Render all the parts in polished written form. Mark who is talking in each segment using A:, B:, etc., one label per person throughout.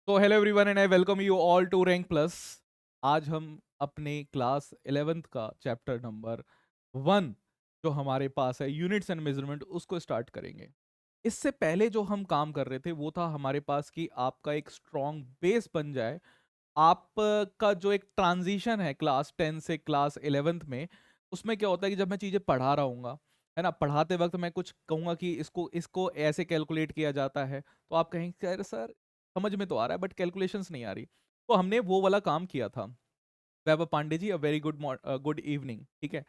A: तो hello everyone and I welcome you all to rank plus. आज हम अपने क्लास 11th का चैप्टर नंबर 1 जो हमारे पास है यूनिट्स एंड मेजरमेंट उसको स्टार्ट करेंगे। इससे पहले जो हम काम कर रहे थे वो था हमारे पास कि आपका एक स्ट्रॉन्ग बेस बन जाए। आपका जो एक ट्रांजिशन है क्लास 10 से क्लास 11th में, उसमें क्या होता है कि जब मैं चीज़ें पढ़ा रहा हूँ, है ना, पढ़ाते वक्त मैं कुछ कहूँगा कि इसको इसको ऐसे कैलकुलेट किया जाता है, तो आप कहेंगे अरे सर समझ में तो आ रहा है बट कैलकुलेशंस नहीं आ रही। तो हमने वो वाला काम किया था। वैभव Pandey ji, a very good evening. ठीक है,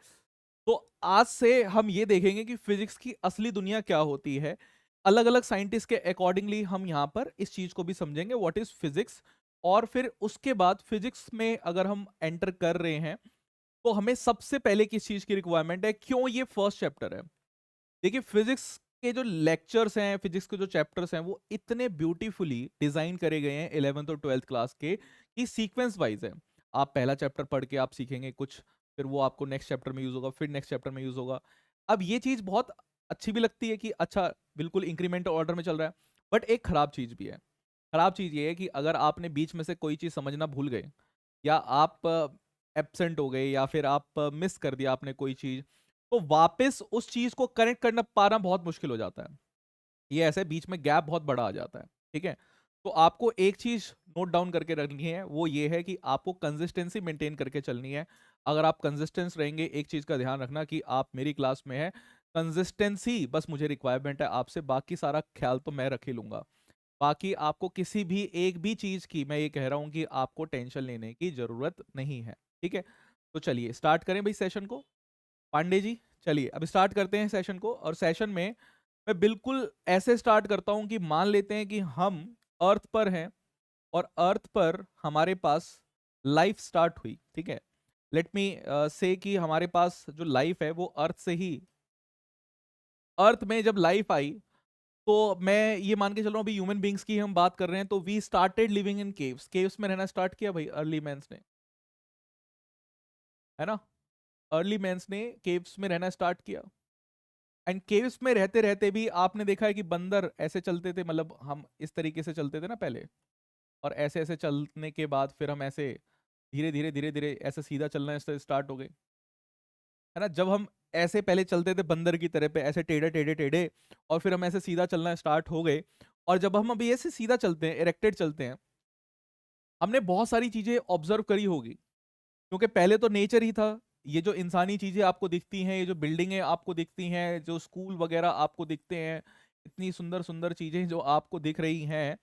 A: तो आज से हम ये देखेंगे कि फिजिक्स की असली दुनिया क्या होती है। अलग अलग साइंटिस्ट के अकॉर्डिंगली हम यहाँ पर इस चीज को भी समझेंगे व्हाट इज फिजिक्स। और फिर उसके बाद फिजिक्स में अगर हम एंटर कर रहे हैं तो हमें सबसे पहले किस चीज की रिक्वायरमेंट है, क्यों ये फर्स्ट चैप्टर है। देखिए फिजिक्स के जो लेक्चर्स हैं, फिजिक्स के जो चैप्टर्स हैं, वो इतने ब्यूटीफुली डिजाइन करे गए हैं 11th और 12th क्लास के कि सीक्वेंस वाइज है। आप पहला चैप्टर पढ़ के आप सीखेंगे कुछ, फिर वो आपको नेक्स्ट चैप्टर में यूज होगा, फिर नेक्स्ट चैप्टर में यूज होगा। अब ये चीज बहुत अच्छी भी लगती है कि अच्छा बिल्कुल इंक्रीमेंटल ऑर्डर में चल रहा है, बट एक खराब चीज भी है। खराब चीज ये है कि अगर आपने बीच में से कोई चीज समझना भूल गए, या आप एब्सेंट हो गए, या फिर आप मिस कर दिया आपने कोई चीज, तो वापस उस चीज को कनेक्ट करना पाना बहुत मुश्किल हो जाता है। ये ऐसे बीच में गैप बहुत बड़ा आ जाता है। ठीक है, तो आपको एक चीज नोट डाउन करके रखनी है, वो ये है कि आपको कंसिस्टेंसी मेंटेन करके चलनी है। अगर आप कंसिस्टेंस रहेंगे, एक चीज का ध्यान रखना कि आप मेरी क्लास में है, कंसिस्टेंसी बस मुझे रिक्वायरमेंट है आपसे, बाकी सारा ख्याल तो मैं रख ही लूंगा। बाकी आपको किसी भी एक भी चीज की, मैं ये कह रहा हूं कि आपको टेंशन लेने की जरूरत नहीं है। ठीक है, तो चलिए स्टार्ट करें भाई सेशन को। पांडे जी, चलिए अब स्टार्ट करते हैं सेशन को। और सेशन में मैं बिल्कुल ऐसे स्टार्ट करता हूं कि मान लेते हैं कि हम अर्थ पर हैं, और अर्थ पर हमारे पास लाइफ स्टार्ट हुई। ठीक है, लेट मी से कि हमारे पास जो लाइफ है वो अर्थ से ही, अर्थ में जब लाइफ आई, तो मैं ये मान के चल रहा हूँ अभी ह्यूमन बींग्स की हम बात कर रहे हैं, तो we started living in caves. Caves में रहना स्टार्ट किया भाई अर्ली मैंस ने, है ना। अर्ली मैंस ने केव्स में रहना स्टार्ट किया। एंड केव्स में रहते रहते भी आपने देखा है कि बंदर ऐसे चलते थे, मतलब हम इस तरीके से चलते थे ना पहले, और ऐसे ऐसे चलने के बाद फिर हम ऐसे धीरे धीरे धीरे धीरे ऐसे सीधा चलना स्टार्ट हो गए, है ना। जब हम ऐसे पहले चलते थे बंदर की तरह पे, ऐसे टेढ़े टेढ़े टेढ़े, और फिर हम ऐसे सीधा चलना स्टार्ट हो गए। और जब हम अभी ऐसे सीधा चलते हैं, इरेक्टेड चलते हैं, हमने बहुत सारी चीजें ऑब्जर्व करी होगी, क्योंकि पहले तो नेचर ही था। ये जो इंसानी चीजें आपको दिखती हैं, ये जो बिल्डिंगें आपको दिखती हैं, जो स्कूल वगैरह आपको दिखते हैं, इतनी सुंदर सुंदर चीजें जो आपको दिख रही हैं,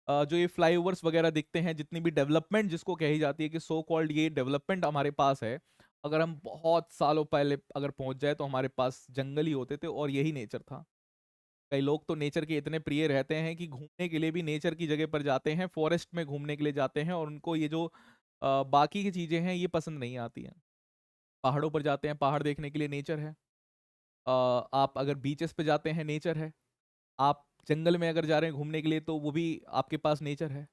A: जो ये फ्लाईओवर्स वगैरह दिखते हैं, जितनी भी डेवलपमेंट जिसको कही जाती है कि सो कॉल्ड ये डेवलपमेंट हमारे पास है, अगर हम बहुत सालों पहले अगर पहुंच जाए तो हमारे पास जंगल ही होते थे और यही नेचर था। कई लोग तो नेचर के इतने प्रिय रहते हैं कि घूमने के लिए भी नेचर की जगह पर जाते हैं, फॉरेस्ट में घूमने के लिए जाते हैं, और उनको ये जो बाकी की चीजें हैं ये पसंद नहीं आती हैं। पहाड़ों पर जाते हैं, पहाड़ देखने के लिए नेचर है। आप अगर बीचेस पे जाते हैं नेचर है। आप जंगल में अगर जा रहे हैं घूमने के लिए तो वो भी आपके पास नेचर है।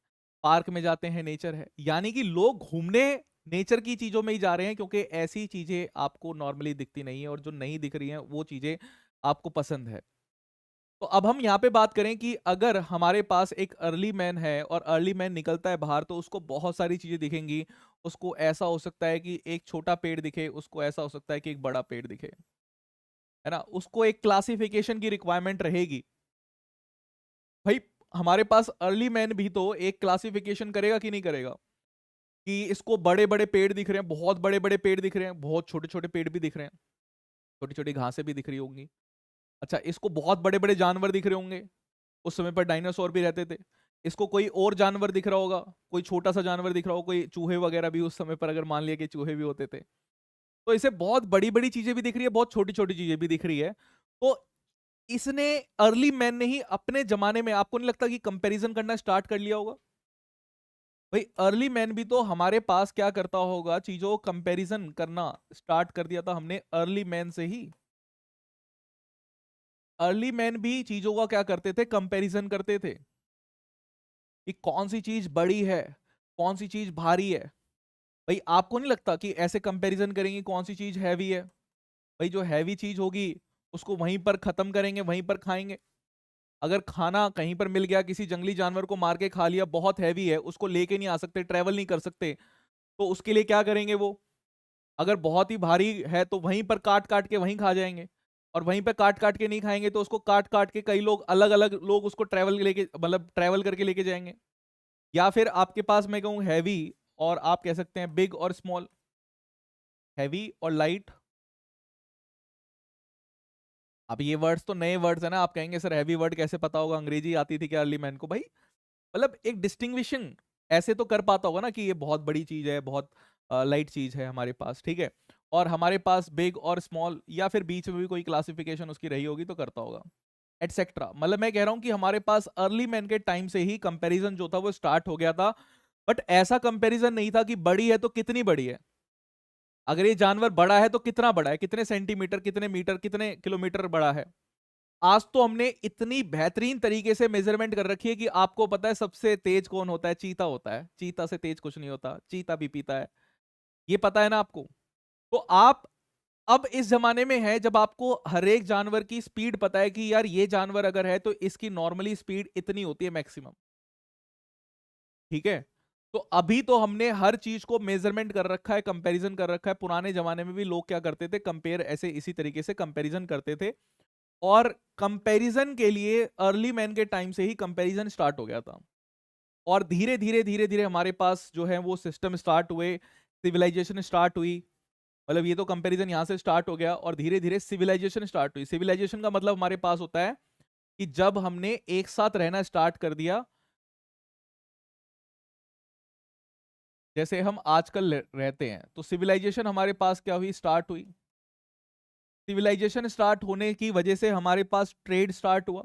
A: पार्क में जाते हैं नेचर है। यानी कि लोग घूमने नेचर की चीजों में ही जा रहे हैं, क्योंकि ऐसी चीजें आपको नॉर्मली दिखती नहीं है, और जो नहीं दिख रही हैं वो चीजें आपको पसंद है। तो अब हम यहाँ पे बात करें कि अगर हमारे पास एक अर्ली मैन है और अर्ली मैन निकलता है बाहर, तो उसको बहुत सारी चीजें दिखेंगी। उसको ऐसा हो सकता है कि एक छोटा पेड़ दिखे, उसको ऐसा हो सकता है कि एक बड़ा पेड़ दिखे, है ना। उसको एक क्लासिफिकेशन की रिक्वायरमेंट रहेगी भाई। हमारे पास अर्ली मैन भी तो एक क्लासिफिकेशन करेगा कि नहीं करेगा, कि इसको बड़े बड़े पेड़ दिख रहे हैं, बहुत बड़े बड़े पेड़ दिख रहे हैं, बहुत छोटे छोटे पेड़ भी दिख रहे हैं, छोटी छोटी घासें भी दिख रही होंगी। अच्छा, इसको बहुत बड़े बड़े जानवर दिख रहे होंगे, उस समय पर डायनासोर भी रहते थे। इसको कोई और जानवर दिख रहा होगा, कोई छोटा सा जानवर दिख रहा होगा, कोई चूहे वगैरह भी उस समय पर अगर मान लिया कि चूहे भी होते थे। तो इसे बहुत बड़ी बड़ी चीजें भी दिख रही है, बहुत छोटी छोटी चीजें भी दिख रही है। तो इसने, अर्ली मैन ने ही अपने जमाने में, आपको नहीं लगता कि कंपैरिजन करना स्टार्ट कर लिया होगा भाई। अर्ली मैन भी तो हमारे पास क्या करता होगा, चीजों को कंपैरिजन करना स्टार्ट कर दिया था हमने अर्ली मैन से ही। अर्ली मैन भी चीजों का क्या करते थे, कंपैरिजन करते थे कि कौन सी चीज बड़ी है, कौन सी चीज भारी है। भाई आपको नहीं लगता कि ऐसे कंपैरिजन करेंगे कौन सी चीज हैवी है, भाई जो हैवी चीज होगी उसको वहीं पर खत्म करेंगे, वहीं पर खाएंगे। अगर खाना कहीं पर मिल गया, किसी जंगली जानवर को मार के खा लिया, बहुत हैवी है, उसको लेके नहीं आ सकते, ट्रेवल नहीं कर सकते, तो उसके लिए क्या करेंगे वो? अगर बहुत ही भारी है तो वहीं पर काट काट के वहीं खा जाएंगे, और वहीं पे काट काट के नहीं खाएंगे तो उसको काट काट के कई लोग, अलग अलग लोग उसको ट्रेवल लेके, मतलब ट्रेवल करके लेके जाएंगे। या फिर आपके पास मैं कहूँ हैवी, और आप कह सकते हैं बिग और स्मॉल। हैवी और लाइट, अब ये वर्ड्स तो नए वर्ड्स है ना, आप कहेंगे सर हैवी वर्ड कैसे पता होगा, अंग्रेजी आती थी क्या अर्ली मैन को? भाई मतलब एक डिस्टिंग्विशिंग ऐसे तो कर पाता होगा ना कि ये बहुत बड़ी चीज है, बहुत लाइट चीज है हमारे पास, ठीक है। और हमारे पास बिग और स्मॉल, या फिर बीच में भी कोई क्लासिफिकेशन उसकी रही होगी तो करता होगा, एटसेट्रा। मतलब मैं कह रहा हूं कि हमारे पास अर्ली मैन के टाइम से ही कंपैरिजन जो था वो स्टार्ट हो गया था। बट ऐसा कंपैरिजन नहीं था कि बड़ी है तो कितनी बड़ी है, अगर ये जानवर बड़ा है तो कितना बड़ा है, कितने सेंटीमीटर, कितने मीटर, कितने किलोमीटर बड़ा है। आज तो हमने इतनी बेहतरीन तरीके से मेजरमेंट कर रखी है कि आपको पता है सबसे तेज कौन होता है? चीता होता है। चीता से तेज कुछ नहीं होता, चीता भी पीता है, ये पता है ना आपको? तो आप अब इस जमाने में है जब आपको हर एक जानवर की स्पीड पता है कि यार ये जानवर अगर है तो इसकी नॉर्मली स्पीड इतनी होती है मैक्सिमम, ठीक है। तो अभी तो हमने हर चीज को मेजरमेंट कर रखा है, कंपैरिजन कर रखा है। पुराने जमाने में भी लोग क्या करते थे? कंपेयर, ऐसे इसी तरीके से कंपैरिजन करते थे। और कंपैरिजन के लिए अर्ली मैन के टाइम से ही कंपैरिजन स्टार्ट हो गया था। और धीरे धीरे धीरे धीरे हमारे पास जो है वो सिस्टम स्टार्ट हुए, सिविलाइजेशन स्टार्ट हुई। मतलब ये तो कंपैरिजन यहां से स्टार्ट हो गया, और धीरे धीरे सिविलाइजेशन स्टार्ट हुई। सिविलाइजेशन का मतलब हमारे पास होता है कि जब हमने एक साथ रहना स्टार्ट कर दिया, जैसे हम आजकल रहते हैं, तो सिविलाइजेशन हमारे पास क्या हुई? स्टार्ट हुई। सिविलाइजेशन स्टार्ट होने की वजह से हमारे पास ट्रेड स्टार्ट हुआ।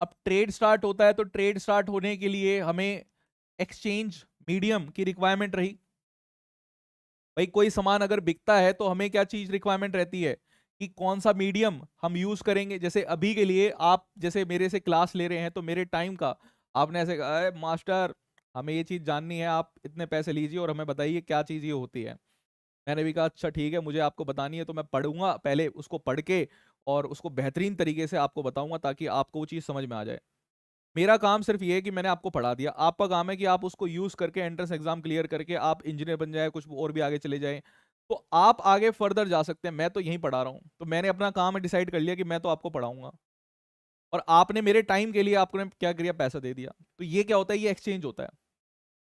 A: अब ट्रेड स्टार्ट होता है तो ट्रेड स्टार्ट होने के लिए हमें एक्सचेंज मीडियम की रिक्वायरमेंट रही। भाई कोई सामान अगर बिकता है तो हमें क्या चीज रिक्वायरमेंट रहती है? कि कौन सा मीडियम हम यूज करेंगे। जैसे अभी के लिए आप जैसे मेरे से क्लास ले रहे हैं, तो मेरे टाइम का आपने ऐसे कहा, "अरे मास्टर, हमें ये चीज जाननी है, आप इतने पैसे लीजिए और हमें बताइए क्या चीज ये होती है।" मैंने भी कहा अच्छा ठीक है, मुझे आपको बतानी है तो मैं पढ़ूंगा, पहले उसको पढ़ के और उसको बेहतरीन तरीके से आपको बताऊंगा ताकि आपको वो चीज़ समझ में आ जाए। मेरा काम सिर्फ ये है कि मैंने आपको पढ़ा दिया, आपका काम है कि आप उसको यूज करके एंट्रेंस एग्जाम क्लियर करके आप इंजीनियर बन जाए, कुछ और भी आगे चले जाए, तो आप आगे फर्दर जा सकते हैं। मैं तो यहीं पढ़ा रहा हूँ, तो मैंने अपना काम डिसाइड कर लिया कि मैं तो आपको पढ़ाऊंगा, और आपने मेरे टाइम के लिए आपने क्या किया? पैसा दे दिया। तो ये क्या होता है? ये एक्सचेंज होता है।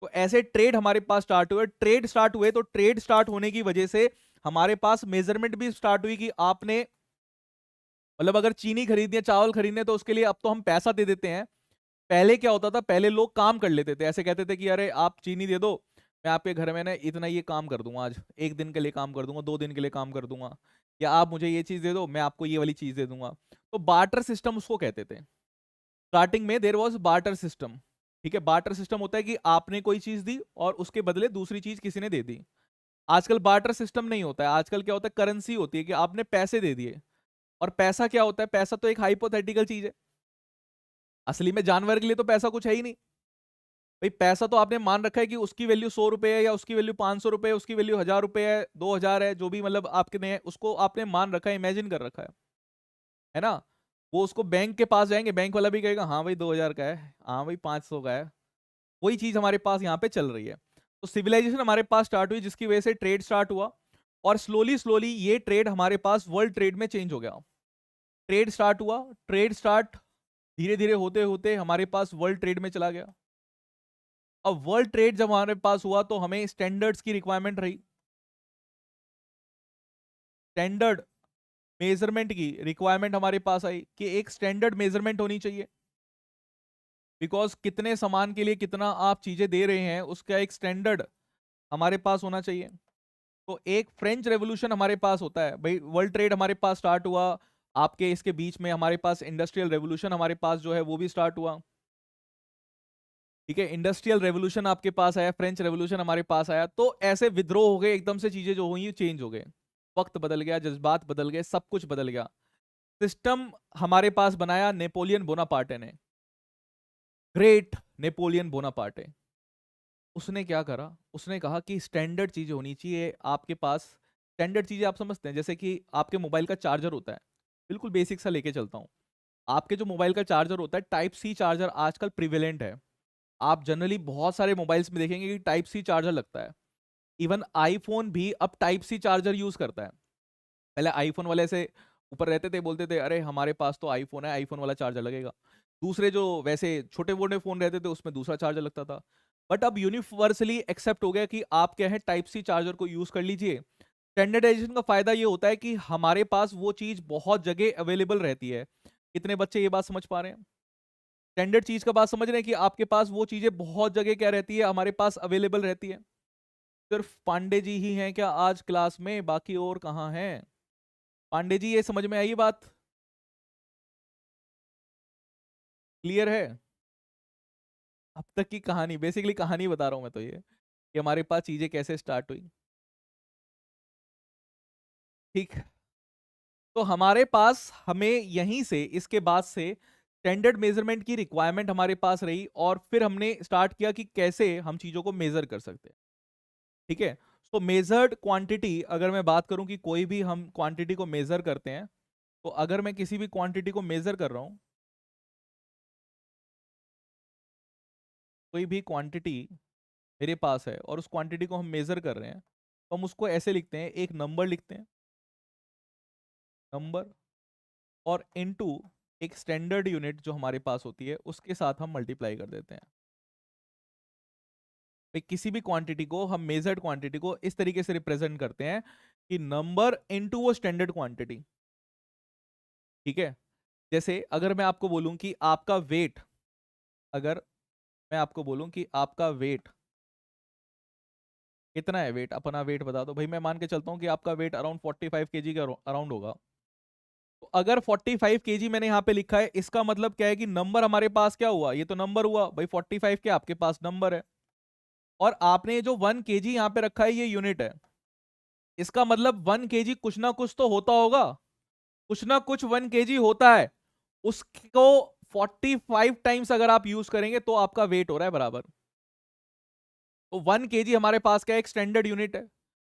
A: तो ऐसे ट्रेड हमारे पास स्टार्ट हुए, ट्रेड स्टार्ट हुए, तो ट्रेड स्टार्ट होने की वजह से हमारे पास मेजरमेंट भी स्टार्ट हुई कि आपने, मतलब अगर चीनी खरीदनी है, चावल खरीदने, तो उसके लिए अब तो हम पैसा दे देते हैं। पहले क्या होता था? पहले लोग काम कर लेते थे, ऐसे कहते थे कि अरे आप चीनी दे दो, मैं आपके घर में ना इतना ये काम कर दूंगा, आज एक दिन के लिए काम कर दूंगा, 2 दिन के लिए काम कर दूंगा, या आप मुझे ये चीज दे दो, मैं आपको ये वाली चीज दे दूंगा। तो बार्टर सिस्टम उसको कहते थे। स्टार्टिंग में देर वॉज बार्टर सिस्टम, ठीक है। बार्टर सिस्टम होता है कि आपने कोई चीज दी और उसके बदले दूसरी चीज किसी ने दे दी। आजकल बार्टर सिस्टम नहीं होता है, आजकल क्या होता है? करेंसी होती है कि आपने पैसे दे दिए। और पैसा क्या होता है? पैसा तो एक हाइपोथेटिकल चीज है, असली में जानवर के लिए तो पैसा कुछ है ही नहीं। भाई पैसा तो आपने मान रखा है कि उसकी वैल्यू 100 रुपए है, या उसकी वैल्यू 500 रुपए है, उसकी वैल्यू 1000 रुपए है, 2000 है, जो भी मतलब आपके ने उसको आपने मान रखा है, इमेजिन कर रखा है ना। वो उसको बैंक के पास जाएंगे, बैंक वाला भी कहेगा हाँ भाई 2000 का है, हाँ भाई 500 का है। वही चीज हमारे पास यहाँ पे चल रही है। तो सिविलाइजेशन हमारे पास स्टार्ट हुई, जिसकी वजह से ट्रेड स्टार्ट हुआ, और स्लोली स्लोली ये ट्रेड हमारे पास वर्ल्ड ट्रेड में चेंज हो गया। ट्रेड स्टार्ट हुआ, ट्रेड स्टार्ट धीरे धीरे होते होते हमारे पास वर्ल्ड ट्रेड में चला गया। अब वर्ल्ड ट्रेड जब हमारे पास हुआ तो हमें स्टैंडर्ड्स की रिक्वायरमेंट रही, स्टैंडर्ड मेजरमेंट की रिक्वायरमेंट हमारे पास आई कि एक स्टैंडर्ड मेजरमेंट होनी चाहिए। बिकॉज कितने सामान के लिए कितना आप चीजें दे रहे हैं, उसका एक स्टैंडर्ड हमारे पास होना चाहिए। तो एक फ्रेंच रेवोल्यूशन हमारे पास होता है भाई, वर्ल्ड ट्रेड हमारे पास स्टार्ट हुआ। आपके इसके बीच में हमारे पास इंडस्ट्रियल रेवोल्यूशन हमारे पास जो है वो भी स्टार्ट हुआ, ठीक है। इंडस्ट्रियल रेवोल्यूशन आपके पास आया, फ्रेंच रेवोल्यूशन हमारे पास आया, तो ऐसे विद्रोह हो गए, एकदम से चीजें जो हुई चेंज हो गए, वक्त बदल गया, जज्बात बदल गए, सब कुछ बदल गया। सिस्टम हमारे पास बनाया नेपोलियन बोनापार्टे ने, ग्रेट नेपोलियन बोनापार्टे। उसने क्या करा? उसने कहा कि स्टैंडर्ड चीजें होनी चाहिए आपके पास। स्टैंडर्ड चीजें आप समझते हैं, जैसे कि आपके मोबाइल का चार्जर होता है, बिल्कुल बेसिक सा लेके चलता हूँ। आपके जो मोबाइल का चार्जर होता है, टाइप सी चार्जर आजकल प्रिवेलेंट है। आप जनरली बहुत सारे मोबाइल्स में देखेंगे कि टाइप सी चार्जर लगता है। इवन आईफोन भी अब टाइप सी चार्जर यूज करता है। पहले आईफोन वाले से ऊपर रहते थे, बोलते थे अरे हमारे पास तो आईफोन है, आईफोन वाला चार्जर लगेगा। दूसरे जो वैसे छोटे मोटे फोन रहते थे उसमें दूसरा चार्जर लगता था। बट अब यूनिवर्सली एक्सेप्ट हो गया कि आप क्या है, टाइप सी चार्जर को यूज कर लीजिए। स्टैंडर्डाइजेशन का फायदा ये होता है कि हमारे पास वो चीज बहुत जगह अवेलेबल रहती है। कितने बच्चे ये बात समझ पा रहे हैं? स्टैंडर्ड चीज का बात समझ रहे हैं कि आपके पास वो चीजें बहुत जगह क्या रहती है, हमारे पास अवेलेबल रहती है। सिर्फ पांडे जी ही हैं क्या आज क्लास में, बाकी और कहाँ हैं? पांडे जी, ये समझ में आई बात? क्लियर है? अब तक की कहानी, बेसिकली कहानी बता रहा हूं मैं तो, ये कि हमारे पास चीजें कैसे स्टार्ट हुई। ठीक। तो हमारे पास, हमें यहीं से इसके बाद से स्टैंडर्ड मेजरमेंट की रिक्वायरमेंट हमारे पास रही, और फिर हमने स्टार्ट किया कि कैसे हम चीजों को मेजर कर सकते हैं। ठीक है। तो मेजर्ड क्वांटिटी, अगर मैं बात करूं कि कोई भी हम क्वांटिटी को मेजर करते हैं, तो अगर मैं किसी भी क्वांटिटी को मेजर कर रहा हूं, कोई भी क्वांटिटी मेरे पास है और उस क्वांटिटी को हम मेजर कर रहे हैं, तो हम उसको ऐसे लिखते हैं, एक नंबर लिखते हैं, नंबर, और इनटू एक स्टैंडर्ड यूनिट जो हमारे पास होती है उसके साथ हम मल्टीप्लाई कर देते हैं। भाई किसी भी क्वांटिटी को हम, मेजर्ड क्वांटिटी को इस तरीके से रिप्रेजेंट करते हैं कि नंबर इनटू वो स्टैंडर्ड क्वांटिटी। ठीक है। जैसे अगर मैं आपको बोलूं कि आपका वेट, अगर मैं आपको बोलूं कि आपका वेट कितना है, वेट, अपना वेट बता दो भाई। मैं मान के चलता हूं कि आपका वेट अराउंड 45 kg के अराउंड होगा। तो अगर 45 kg मैंने यहाँ पे लिखा है, इसका मतलब क्या है कि नंबर हमारे पास क्या हुआ, ये तो नंबर हुआ भाई, 45 के आपके पास नंबर है। और आपने जो 1 kg यहाँ पे रखा है ये यूनिट है। इसका मतलब 1 kg कुछ ना कुछ तो होता होगा, कुछ ना कुछ 1 kg होता है। उसको 45 टाइम्स अगर आप यूज करेंगे तो आपका वेट हो रहा है बराबर। तो 1 kg हमारे पास क्या, एक स्टैंडर्ड यूनिट है।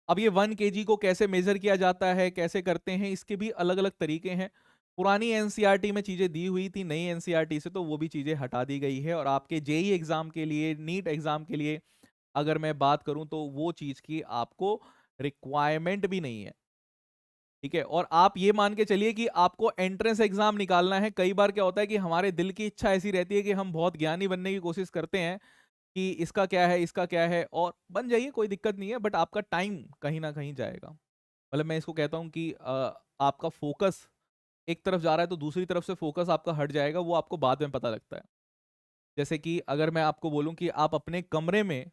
A: अब ये 1 kg को कैसे मेजर किया जाता है, कैसे करते हैं, इसके भी अलग अलग तरीके हैं। पुरानी एनसीईआरटी में चीजें दी हुई थी, नई एनसीईआरटी से तो वो भी चीजें हटा दी गई है। और आपके जेई एग्जाम के लिए, नीट एग्जाम के लिए अगर मैं बात करूं तो वो चीज की आपको रिक्वायरमेंट भी नहीं है। ठीक है। और आप ये मान के चलिए कि आपको एंट्रेंस एग्जाम निकालना है। कई बार क्या होता है कि हमारे दिल की इच्छा ऐसी रहती है कि हम बहुत ज्ञानी बनने की कोशिश करते हैं कि इसका क्या है, इसका क्या है, और बन जाइए, कोई दिक्कत नहीं है, बट आपका टाइम कहीं ना कहीं जाएगा। मतलब मैं इसको कहता हूँ कि आपका फोकस एक तरफ जा रहा है तो दूसरी तरफ से फोकस आपका हट जाएगा, वो आपको बाद में पता लगता है। जैसे कि अगर मैं आपको बोलूं कि आप अपने कमरे में,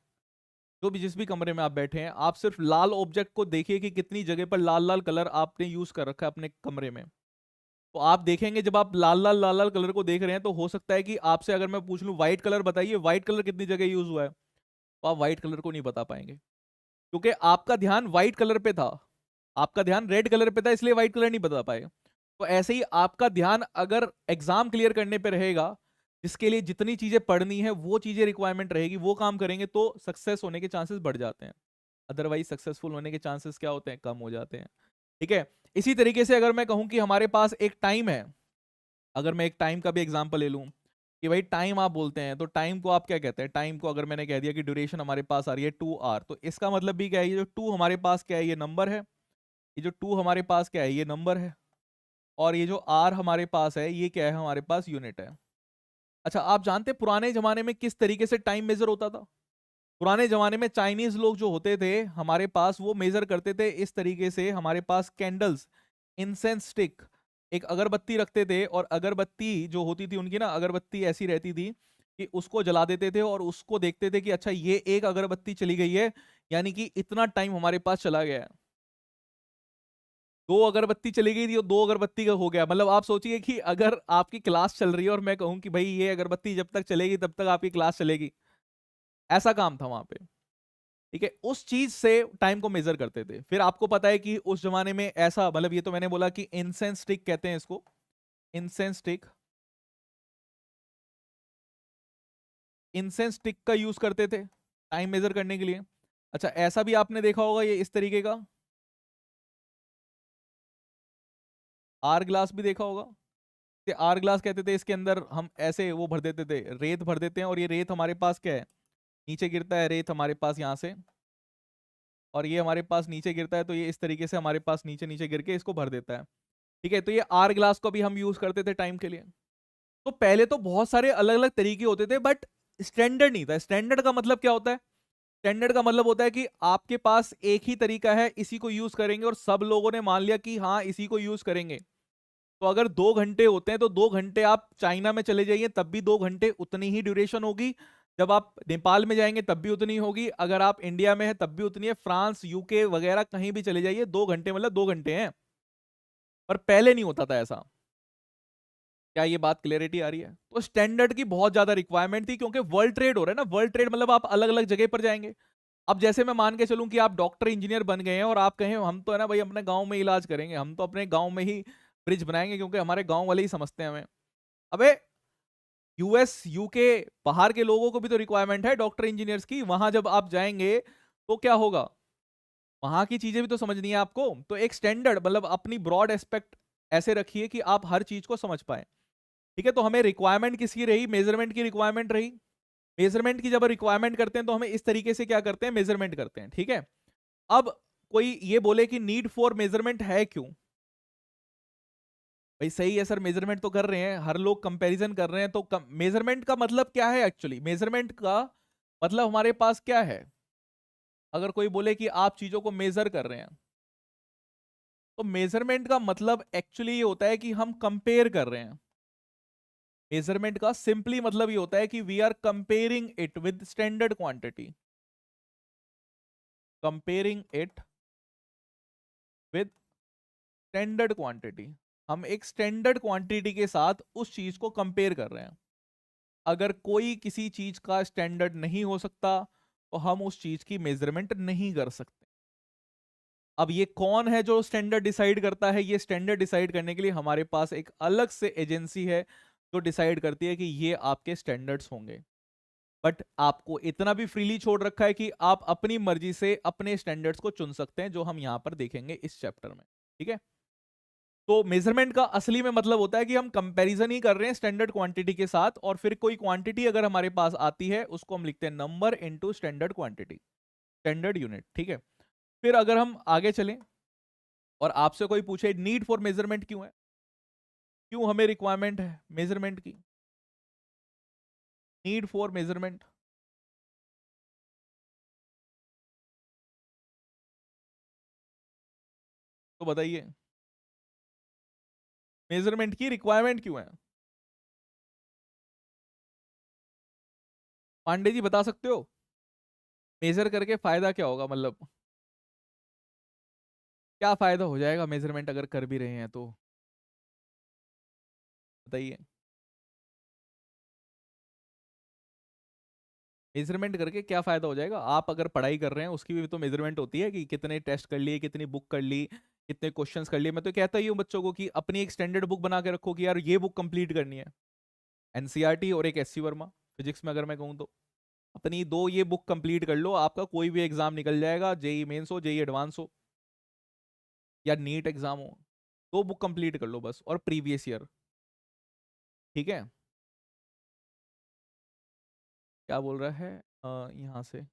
A: जो भी जिस भी कमरे में आप बैठे हैं, आप सिर्फ लाल ऑब्जेक्ट को देखिए कि कितनी जगह पर लाल लाल कलर आपने यूज कर रखा है अपने कमरे में। तो आप देखेंगे जब आप लाल लाल कलर को देख रहे हैं, तो हो सकता है कि आपसे अगर मैं पूछ लूं व्हाइट कलर बताइए, व्हाइट कलर कितनी जगह यूज हुआ है, तो आप व्हाइट कलर को नहीं बता पाएंगे, क्योंकि आपका ध्यान व्हाइट कलर पे था, आपका ध्यान रेड कलर पे था, इसलिए व्हाइट कलर नहीं बता पाए। तो ऐसे ही आपका ध्यान अगर एग्जाम क्लियर करने पे रहेगा, जिसके लिए जितनी चीजें पढ़नी है वो चीजें रिक्वायरमेंट रहेगी, वो काम करेंगे, तो सक्सेस होने के चांसेस बढ़ जाते हैं। अदरवाइज सक्सेसफुल होने के चांसेस क्या होते हैं, कम हो जाते हैं। ठीक है। इसी तरीके से अगर मैं कहूं कि हमारे पास एक टाइम है, अगर मैं एक टाइम का भी एग्जांपल ले लूं कि भाई टाइम आप बोलते हैं, तो टाइम को आप क्या कहते हैं? टाइम को अगर मैंने कह दिया कि ड्यूरेशन हमारे पास आ रही है 2 आवर, तो इसका मतलब भी क्या है, ये जो 2 हमारे पास क्या है, ये नंबर है। ये जो 2 हमारे पास क्या है, ये नंबर है। और ये जो आर हमारे पास है, ये क्या है, हमारे पास यूनिट है। अच्छा, आप जानते हैं पुराने जमाने में किस तरीके से टाइम मेजर होता था? पुराने जमाने में चाइनीज लोग जो होते थे हमारे पास, वो मेजर करते थे इस तरीके से। हमारे पास कैंडल्स, इंसेंस स्टिक, एक अगरबत्ती रखते थे, और अगरबत्ती जो होती थी उनकी ना, अगरबत्ती ऐसी रहती थी कि उसको जला देते थे और उसको देखते थे कि अच्छा ये एक अगरबत्ती चली गई है, यानी कि इतना टाइम हमारे पास चला गया है। 2 अगरबत्ती चली गई थी और 2 अगरबत्ती का हो गया। मतलब आप सोचिए कि अगर आपकी क्लास चल रही है और मैं कहूं कि भाई ये अगरबत्ती जब तक चलेगी तब तक आपकी क्लास चलेगी, ऐसा काम था वहां पे। ठीक है। उस चीज से टाइम को मेजर करते थे। फिर आपको पता है कि उस जमाने में ऐसा, मतलब ये तो मैंने बोला कि इंसेंस स्टिक कहते हैं इसको, इंसेंस स्टिक, इंसेंस स्टिक का यूज करते थे टाइम मेजर करने के लिए। अच्छा, ऐसा भी आपने देखा होगा ये इस तरीके का, आर ग्लास भी देखा होगा। आर ग्लास कहते थे, इसके अंदर हम ऐसे वो भर देते थे, रेत भर देते हैं, और ये रेत हमारे पास क्या है, नीचे गिरता है रेत हमारे पास यहाँ से, और ये हमारे पास नीचे गिरता है, तो ये इस तरीके से हमारे पास नीचे नीचे गिर के इसको भर देता है। ठीक है, तो ये आर ग्लास को भी हम यूज करते थे टाइम के लिए। तो पहले तो बहुत सारे अलग अलग तरीके होते थे, बट स्टैंडर्ड नहीं था। स्टैंडर्ड का मतलब क्या होता है? स्टैंडर्ड का मतलब होता है कि आपके पास एक ही तरीका है, इसी को यूज करेंगे, और सब लोगों ने मान लिया कि हाँ इसी को यूज करेंगे। तो अगर 2 घंटे होते हैं तो 2 घंटे आप चाइना में चले जाइए तब भी 2 घंटे उतनी ही ड्यूरेशन होगी, जब आप नेपाल में जाएंगे तब भी उतनी होगी, अगर आप इंडिया में है तब भी उतनी है, फ्रांस यूके वगैरह कहीं भी चले जाइए 2 घंटे मतलब 2 घंटे हैं। पर पहले नहीं होता था ऐसा। क्या ये बात क्लियरिटी आ रही है? तो स्टैंडर्ड की बहुत ज्यादा रिक्वायरमेंट थी, क्योंकि वर्ल्ड ट्रेड हो रहा है ना। वर्ल्ड ट्रेड मतलब आप अलग अलग जगह पर जाएंगे। अब जैसे मैं मान के चलूं कि आप डॉक्टर इंजीनियर बन गए हैं, और आप कहें हम तो है ना भाई अपने गांव में इलाज करेंगे, हम तो अपने गांव में ही ब्रिज बनाएंगे क्योंकि हमारे गांव वाले ही समझते हैं हमें। अबे यूएस यूके बाहर के लोगों को भी तो रिक्वायरमेंट है डॉक्टर इंजीनियर्स की। वहां जब आप जाएंगे तो क्या होगा, वहां की चीजें भी तो समझनी है आपको। तो एक स्टैंडर्ड मतलब अपनी ब्रॉड एस्पेक्ट ऐसे रखिए कि आप हर चीज को समझ पाए। ठीक है, तो हमें रिक्वायरमेंट किसकी रही? मेजरमेंट की रिक्वायरमेंट रही। मेजरमेंट की जब रिक्वायरमेंट करते हैं तो हमें इस तरीके से क्या करते हैं, मेजरमेंट करते हैं। ठीक है, अब कोई ये बोले कि नीड फॉर मेजरमेंट है क्यों? भाई सही है सर, मेजरमेंट तो कर रहे हैं, हर लोग कंपैरिजन कर रहे हैं, तो मेजरमेंट का मतलब क्या है एक्चुअली? मेजरमेंट का मतलब हमारे पास क्या है? अगर कोई बोले कि आप चीजों को मेजर कर रहे हैं, तो मेजरमेंट का मतलब एक्चुअली ये होता है कि हम कंपेयर कर रहे हैं। मेजरमेंट का सिंपली मतलब ये होता है कि we are comparing it with standard quantity. Comparing it with standard quantity. हम एक स्टैंडर्ड क्वांटिटी के साथ उस चीज को कंपेयर कर रहे हैं। अगर कोई किसी चीज का स्टैंडर्ड नहीं हो सकता तो हम उस चीज की मेजरमेंट नहीं कर सकते। अब ये कौन है जो स्टैंडर्ड डिसाइड करता है? ये स्टैंडर्ड डिसाइड करने के लिए हमारे पास एक अलग से एजेंसी है जो डिसाइड करती है कि ये आपके स्टैंडर्ड्स होंगे। बट आपको इतना भी फ्रीली छोड़ रखा है कि आप अपनी मर्जी से अपने स्टैंडर्ड्स को चुन सकते हैं, जो हम यहां पर देखेंगे इस चैप्टर में। ठीक है, तो मेजरमेंट का असली में मतलब होता है कि हम कंपैरिजन ही कर रहे हैं स्टैंडर्ड क्वांटिटी के साथ, और फिर कोई क्वांटिटी अगर हमारे पास आती है उसको हम लिखते हैं number into standard quantity, standard unit. ठीक है, फिर अगर हम आगे चलें और आपसे कोई पूछे नीड फॉर मेजरमेंट क्यों है, क्यों हमें रिक्वायरमेंट है मेजरमेंट की, नीड फॉर मेजरमेंट, तो बताइए मेजरमेंट की रिक्वायरमेंट क्यों है? पांडे जी बता सकते हो मेजर करके फायदा क्या होगा? मतलब क्या फायदा हो जाएगा मेजरमेंट अगर कर भी रहे हैं तो? बताइए। मेजरमेंट करके क्या फायदा हो जाएगा? आप अगर पढ़ाई कर रहे हैं उसकी भी तो मेजरमेंट होती है कि कितने टेस्ट कर लिए, कितनी बुक कर ली, कितने क्वेश्चंस कर लिए। मैं तो कहता ही हूँ बच्चों को कि अपनी एक स्टैंडर्ड बुक बना के रखो कि यार ये बुक कंप्लीट करनी है। एनसीईआरटी और एक एससी वर्मा फिजिक्स में अगर मैं कहूँ तो अपनी दो ये बुक कंप्लीट कर लो, आपका कोई भी एग्जाम निकल जाएगा, जेई मेंस हो, जेई एडवांस हो, या नीट एग्जाम हो। दो बुक कंप्लीट कर लो बस, और प्रीवियस ईयर। ठीक है, क्या बोल रहा है यहाँ से?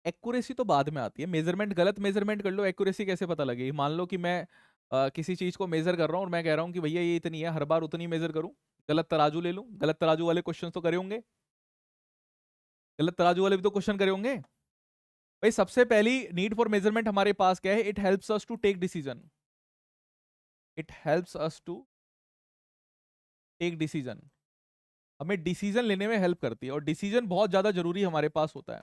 A: एक्यूरेसी तो बाद में आती है, मेजरमेंट गलत मेजरमेंट कर लो, एक्यूरेसी कैसे पता लगेगी? मान लो कि मैं किसी चीज को मेजर कर रहा हूँ और मैं कह रहा हूँ कि भैया ये इतनी है, हर बार उतनी मेजर करूँ, गलत तराजू ले लूँ। गलत तराजू वाले क्वेश्चन तो करे होंगे, गलत तराजू वाले भी तो क्वेश्चन करे होंगे। भाई सबसे पहली नीड फॉर मेजरमेंट हमारे पास क्या है? It helps us to take decision. It helps us to take decision. हमें डिसीजन लेने में हेल्प करती है, और डिसीजन बहुत ज्यादा जरूरी हमारे पास होता है।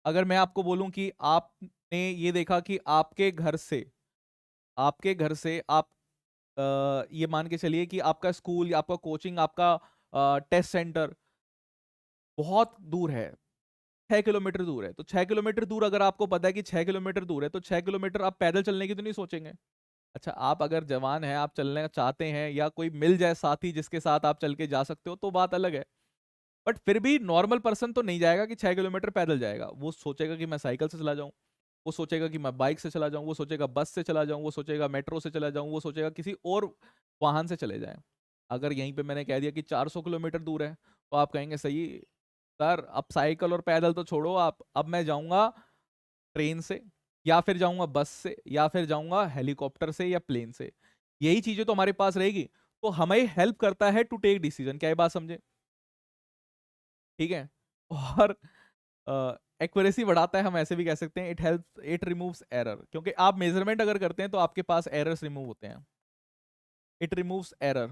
A: अगर मैं आपको बोलूं कि आपने ये देखा कि आपके घर से आप ये मान के चलिए कि आपका स्कूल या आपका कोचिंग, आपका टेस्ट सेंटर बहुत दूर है, 6 किलोमीटर दूर है। तो 6 किलोमीटर दूर अगर आपको पता है कि 6 किलोमीटर दूर है, तो 6 किलोमीटर आप पैदल चलने की तो नहीं सोचेंगे। अच्छा, आप अगर जवान हैं, आप चलना चाहते हैं, या कोई मिल जाए साथी जिसके साथ आप चल के जा सकते हो, तो बात अलग है। बट फिर भी नॉर्मल पर्सन तो नहीं जाएगा कि 6 किलोमीटर पैदल जाएगा, वो सोचेगा कि मैं साइकिल से चला जाऊं। वो सोचेगा कि मैं बाइक से चला जाऊं, वो सोचेगा बस से चला जाऊं, वो सोचेगा मेट्रो से चला जाऊं, वो सोचेगा किसी और वाहन से चले जाएं। अगर यहीं पे मैंने कह दिया कि 400 किलोमीटर दूर है, तो आप कहेंगे सही सर, अब साइकिल और पैदल तो छोड़ो आप, अब मैं जाऊंगा ट्रेन से, या फिर जाऊंगा बस से, या फिर जाऊंगा हेलीकॉप्टर से या प्लेन से। यही चीजें तो हमारे पास रहेगी, तो हमें हेल्प करता है टू टेक डिसीजन। क्या ये बात समझे? ठीक है। और एक्यूरेसी बढ़ाता है, हम ऐसे भी कह सकते हैं, it help, it removes error, क्योंकि आप मेजरमेंट अगर करते हैं तो आपके पास एरर्स रिमूव होते हैं। It removes error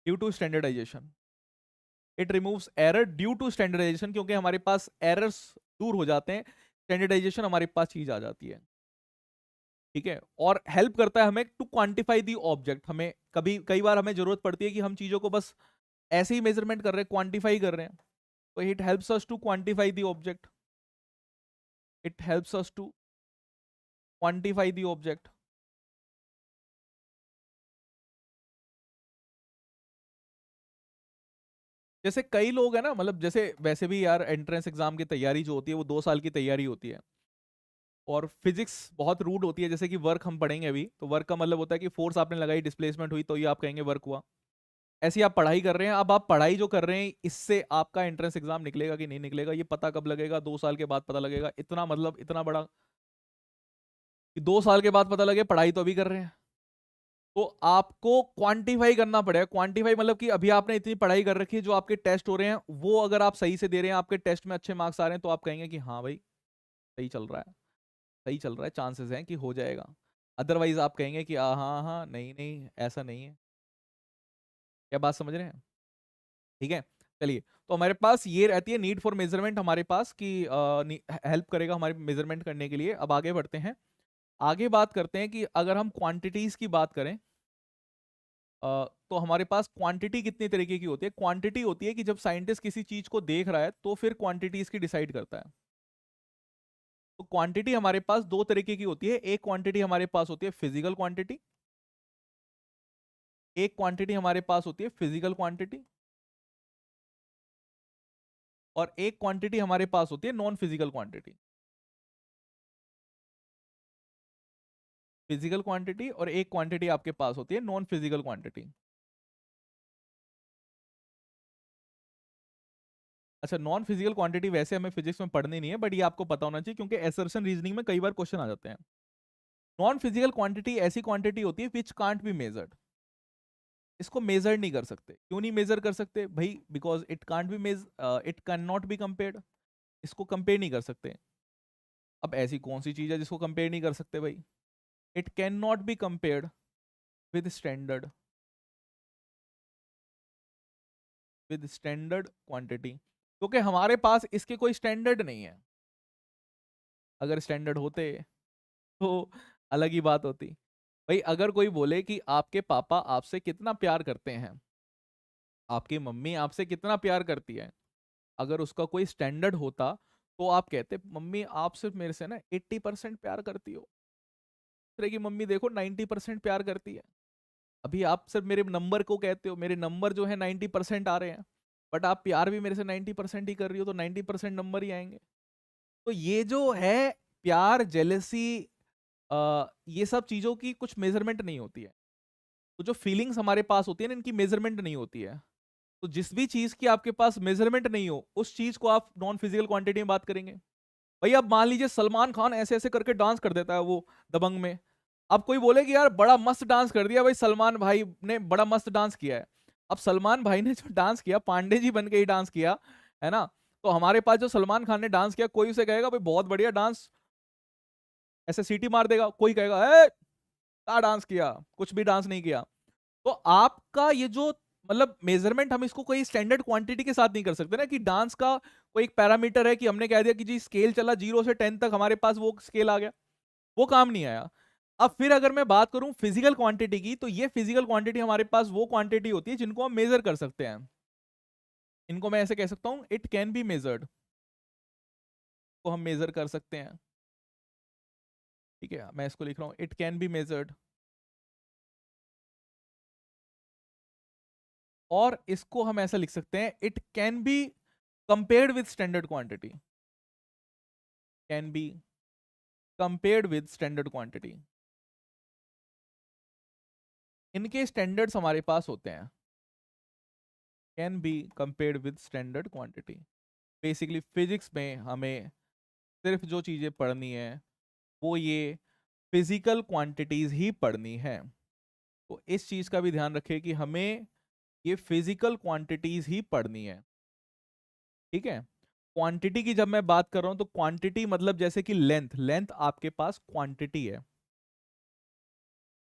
A: due to standardization. It removes error due to standardization, क्योंकि हमारे पास एरर्स दूर हो जाते हैं, स्टैंडर्डाइजेशन हमारे पास चीज आ जाती है। ठीक है। और हेल्प करता है हमें टू क्वांटिफाई दी ऑब्जेक्ट। हमें कभी कई बार हमें जरूरत पड़ती है कि हम चीजों को बस ऐसे ही मेजरमेंट कर रहे हैं, क्वांटिफाई कर रहे हैं, तो it helps us to quantify the object. It helps us to quantify the object. जैसे कई लोग हैं ना, मतलब जैसे वैसे भी यार एंट्रेंस एग्जाम की तैयारी जो होती है वो 2 साल की तैयारी होती है, और फिजिक्स बहुत रूड होती है। जैसे कि वर्क हम पढ़ेंगे अभी, तो वर्क का मतलब होता है कि फोर्स आपने लगाई, डिस्प्लेसमेंट हुई, तो ये आप कहेंगे वर्क हुआ। ऐसी आप पढ़ाई कर रहे हैं, अब आप पढ़ाई जो कर रहे हैं इससे आपका एंट्रेंस एग्जाम निकलेगा कि नहीं निकलेगा, ये पता कब लगेगा? 2 साल के बाद पता लगेगा। इतना मतलब इतना बड़ा कि 2 साल के बाद पता लगे, पढ़ाई तो अभी कर रहे हैं। तो आपको क्वांटिफाई करना पड़ेगा। क्वांटिफाई मतलब कि अभी आपने इतनी पढ़ाई कर रखी है, जो आपके टेस्ट हो रहे हैं वो अगर आप सही से दे रहे हैं, आपके टेस्ट में अच्छे मार्क्स आ रहे हैं, तो आप कहेंगे कि हाँ भाई सही चल रहा है, सही चल रहा है, चांसेस हैं कि हो जाएगा। अदरवाइज आप कहेंगे कि हाँ हाँ नहीं नहीं ऐसा नहीं है। क्या बात समझ रहे हैं? ठीक है। चलिए, तो हमारे पास ये रहती है नीड फॉर मेजरमेंट हमारे पास, कि हेल्प करेगा हमारे मेजरमेंट करने के लिए। अब आगे बढ़ते हैं। आगे बात करते हैं कि अगर हम क्वांटिटीज की बात करें, तो हमारे पास क्वांटिटी कितनी तरीके की होती है? क्वांटिटी होती है कि जब साइंटिस्ट किसी चीज को देख रहा है तो फिर क्वांटिटीज की डिसाइड करता है। तो क्वांटिटी हमारे पास दो तरीके की होती है। एक क्वांटिटी हमारे पास होती है फिजिकल क्वांटिटी, एक क्वांटिटी हमारे पास होती है फिजिकल क्वांटिटी, और एक क्वांटिटी हमारे पास होती है non physical quantity. Physical quantity और एक क्वांटिटी आपके पास होती है नॉन फिजिकल क्वांटिटी। अच्छा, नॉन फिजिकल क्वांटिटी वैसे हमें फिजिक्स में पढ़नी नहीं है, बट ये आपको पता होना चाहिए, क्योंकि असर्शन रीजनिंग में कई बार क्वेश्चन आ जाते हैं। नॉन फिजिकल क्वांटिटी ऐसी क्वांटिटी होती है विच कांट बी मेजर्ड। इसको मेजर नहीं कर सकते। क्यों नहीं मेजर कर सकते भाई? Because it can't be it can not be compared. इसको कंपेयर नहीं कर सकते। अब ऐसी कौन सी चीज है जिसको कंपेयर नहीं कर सकते भाई? It can not be compared with standard, with standard quantity, क्योंकि हमारे पास इसके कोई स्टैंडर्ड नहीं है। अगर स्टैंडर्ड होते तो अलग ही बात होती। भाई अगर कोई बोले कि आपके पापा आपसे कितना प्यार करते हैं, आपकी मम्मी आपसे कितना प्यार करती है, अगर उसका कोई स्टैंडर्ड होता, तो आप कहते मम्मी आप सिर्फ मेरे से ना 80% प्यार करती हो, दूसरे की मम्मी देखो 90% प्यार करती है। अभी आप सिर्फ मेरे नंबर को कहते हो, मेरे नंबर जो है 90% आ रहे हैं, बट आप प्यार भी मेरे से 90% ही कर रही हो, तो 90% नंबर ही आएंगे। तो ये जो है प्यार, जेलेसी, ये सब चीजों की कुछ मेजरमेंट नहीं होती है। तो जो फीलिंग्स हमारे पास होती है ना, इनकी मेजरमेंट नहीं होती है। तो जिस भी चीज की आपके पास मेजरमेंट नहीं हो, उस चीज को आप नॉन फिजिकल क्वांटिटी में बात करेंगे। भाई अब मान लीजिए सलमान खान ऐसे ऐसे करके डांस कर देता है वो दबंग में। अब कोई बोले कि यार बड़ा मस्त डांस कर दिया भाई, सलमान भाई ने बड़ा मस्त डांस किया है। अब सलमान भाई ने जो डांस किया, पांडे जी बन के ही डांस किया, है ना? तो हमारे पास जो सलमान खान ने डांस किया, कोई उसे कहेगा भाई बहुत बढ़िया डांस, ऐसे सीटी मार देगा। कोई कहेगा ए क्या डांस किया, कुछ भी डांस नहीं किया। तो आपका ये जो मतलब मेजरमेंट, हम इसको कोई स्टैंडर्ड क्वांटिटी के साथ नहीं कर सकते ना, कि डांस का कोई एक पैरामीटर है कि हमने कह दिया कि जी स्केल चला 0 से 10 तक, हमारे पास वो स्केल आ गया। वो काम नहीं आया। अब फिर अगर मैं बात करूं फिजिकल क्वांटिटी की, तो ये फिजिकल क्वांटिटी हमारे पास वो क्वांटिटी होती है जिनको हम मेजर कर सकते हैं। इनको मैं ऐसे कह सकता हूं, इट कैन बी मेजर्ड, को हम मेजर कर सकते हैं। ठीक है, मैं इसको लिख रहा हूं, इट कैन बी मेजर्ड। और इसको हम ऐसा लिख सकते हैं, it can be compared with standard quantity, can be compared with standard quantity. इनके स्टैंडर्ड्स हमारे पास होते हैं, can be compared with standard quantity. Basically physics में हमें सिर्फ जो चीज़ें पढ़नी है वो ये फिजिकल क्वांटिटीज ही पढ़नी है। तो इस चीज़ का भी ध्यान रखें कि हमें ये फिजिकल क्वांटिटीज ही पढ़नी है, ठीक है। क्वांटिटी की जब मैं बात कर रहा हूं तो क्वांटिटी मतलब जैसे कि लेंथ, लेंथ आपके पास क्वांटिटी है,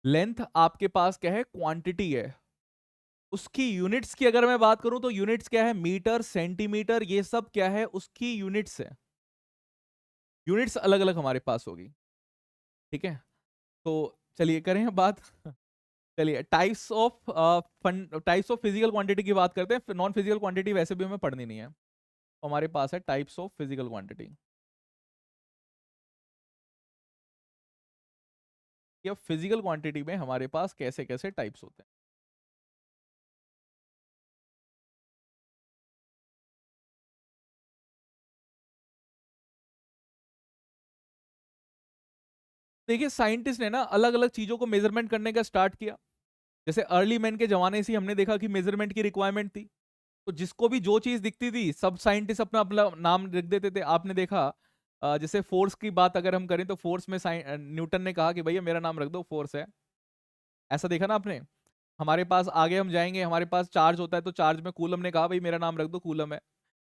A: लेंथ आपके पास क्या है, क्वांटिटी है। उसकी यूनिट्स की अगर मैं बात करूं तो यूनिट्स क्या है, मीटर, सेंटीमीटर, ये सब क्या है, उसकी यूनिट्स है। यूनिट्स अलग अलग हमारे पास होगी, ठीक है। तो चलिए करें हम बात चलिए टाइप्स ऑफ फिजिकल क्वांटिटी की बात करते हैं। नॉन फिजिकल क्वांटिटी वैसे भी हमें पढ़नी नहीं है, तो हमारे पास है टाइप्स ऑफ फिजिकल क्वांटिटी। या फिजिकल क्वांटिटी में हमारे पास कैसे कैसे टाइप्स होते हैं। देखिए साइंटिस्ट ने ना अलग अलग चीजों को मेजरमेंट करने का स्टार्ट किया। जैसे अर्ली मैन के जमाने से ही हमने देखा कि मेजरमेंट की रिक्वायरमेंट थी, तो जिसको भी जो चीज दिखती थी सब साइंटिस्ट अपना अपना नाम लिख देते थे। आपने देखा जैसे फोर्स की बात अगर हम करें तो फोर्स में न्यूटन ने कहा कि भैया मेरा नाम रख दो, फोर्स है। ऐसा देखा ना आपने। हमारे पास आगे हम जाएंगे, हमारे पास चार्ज होता है तो चार्ज में कूलम ने कहा भाई मेरा नाम रख दो, कूलम है।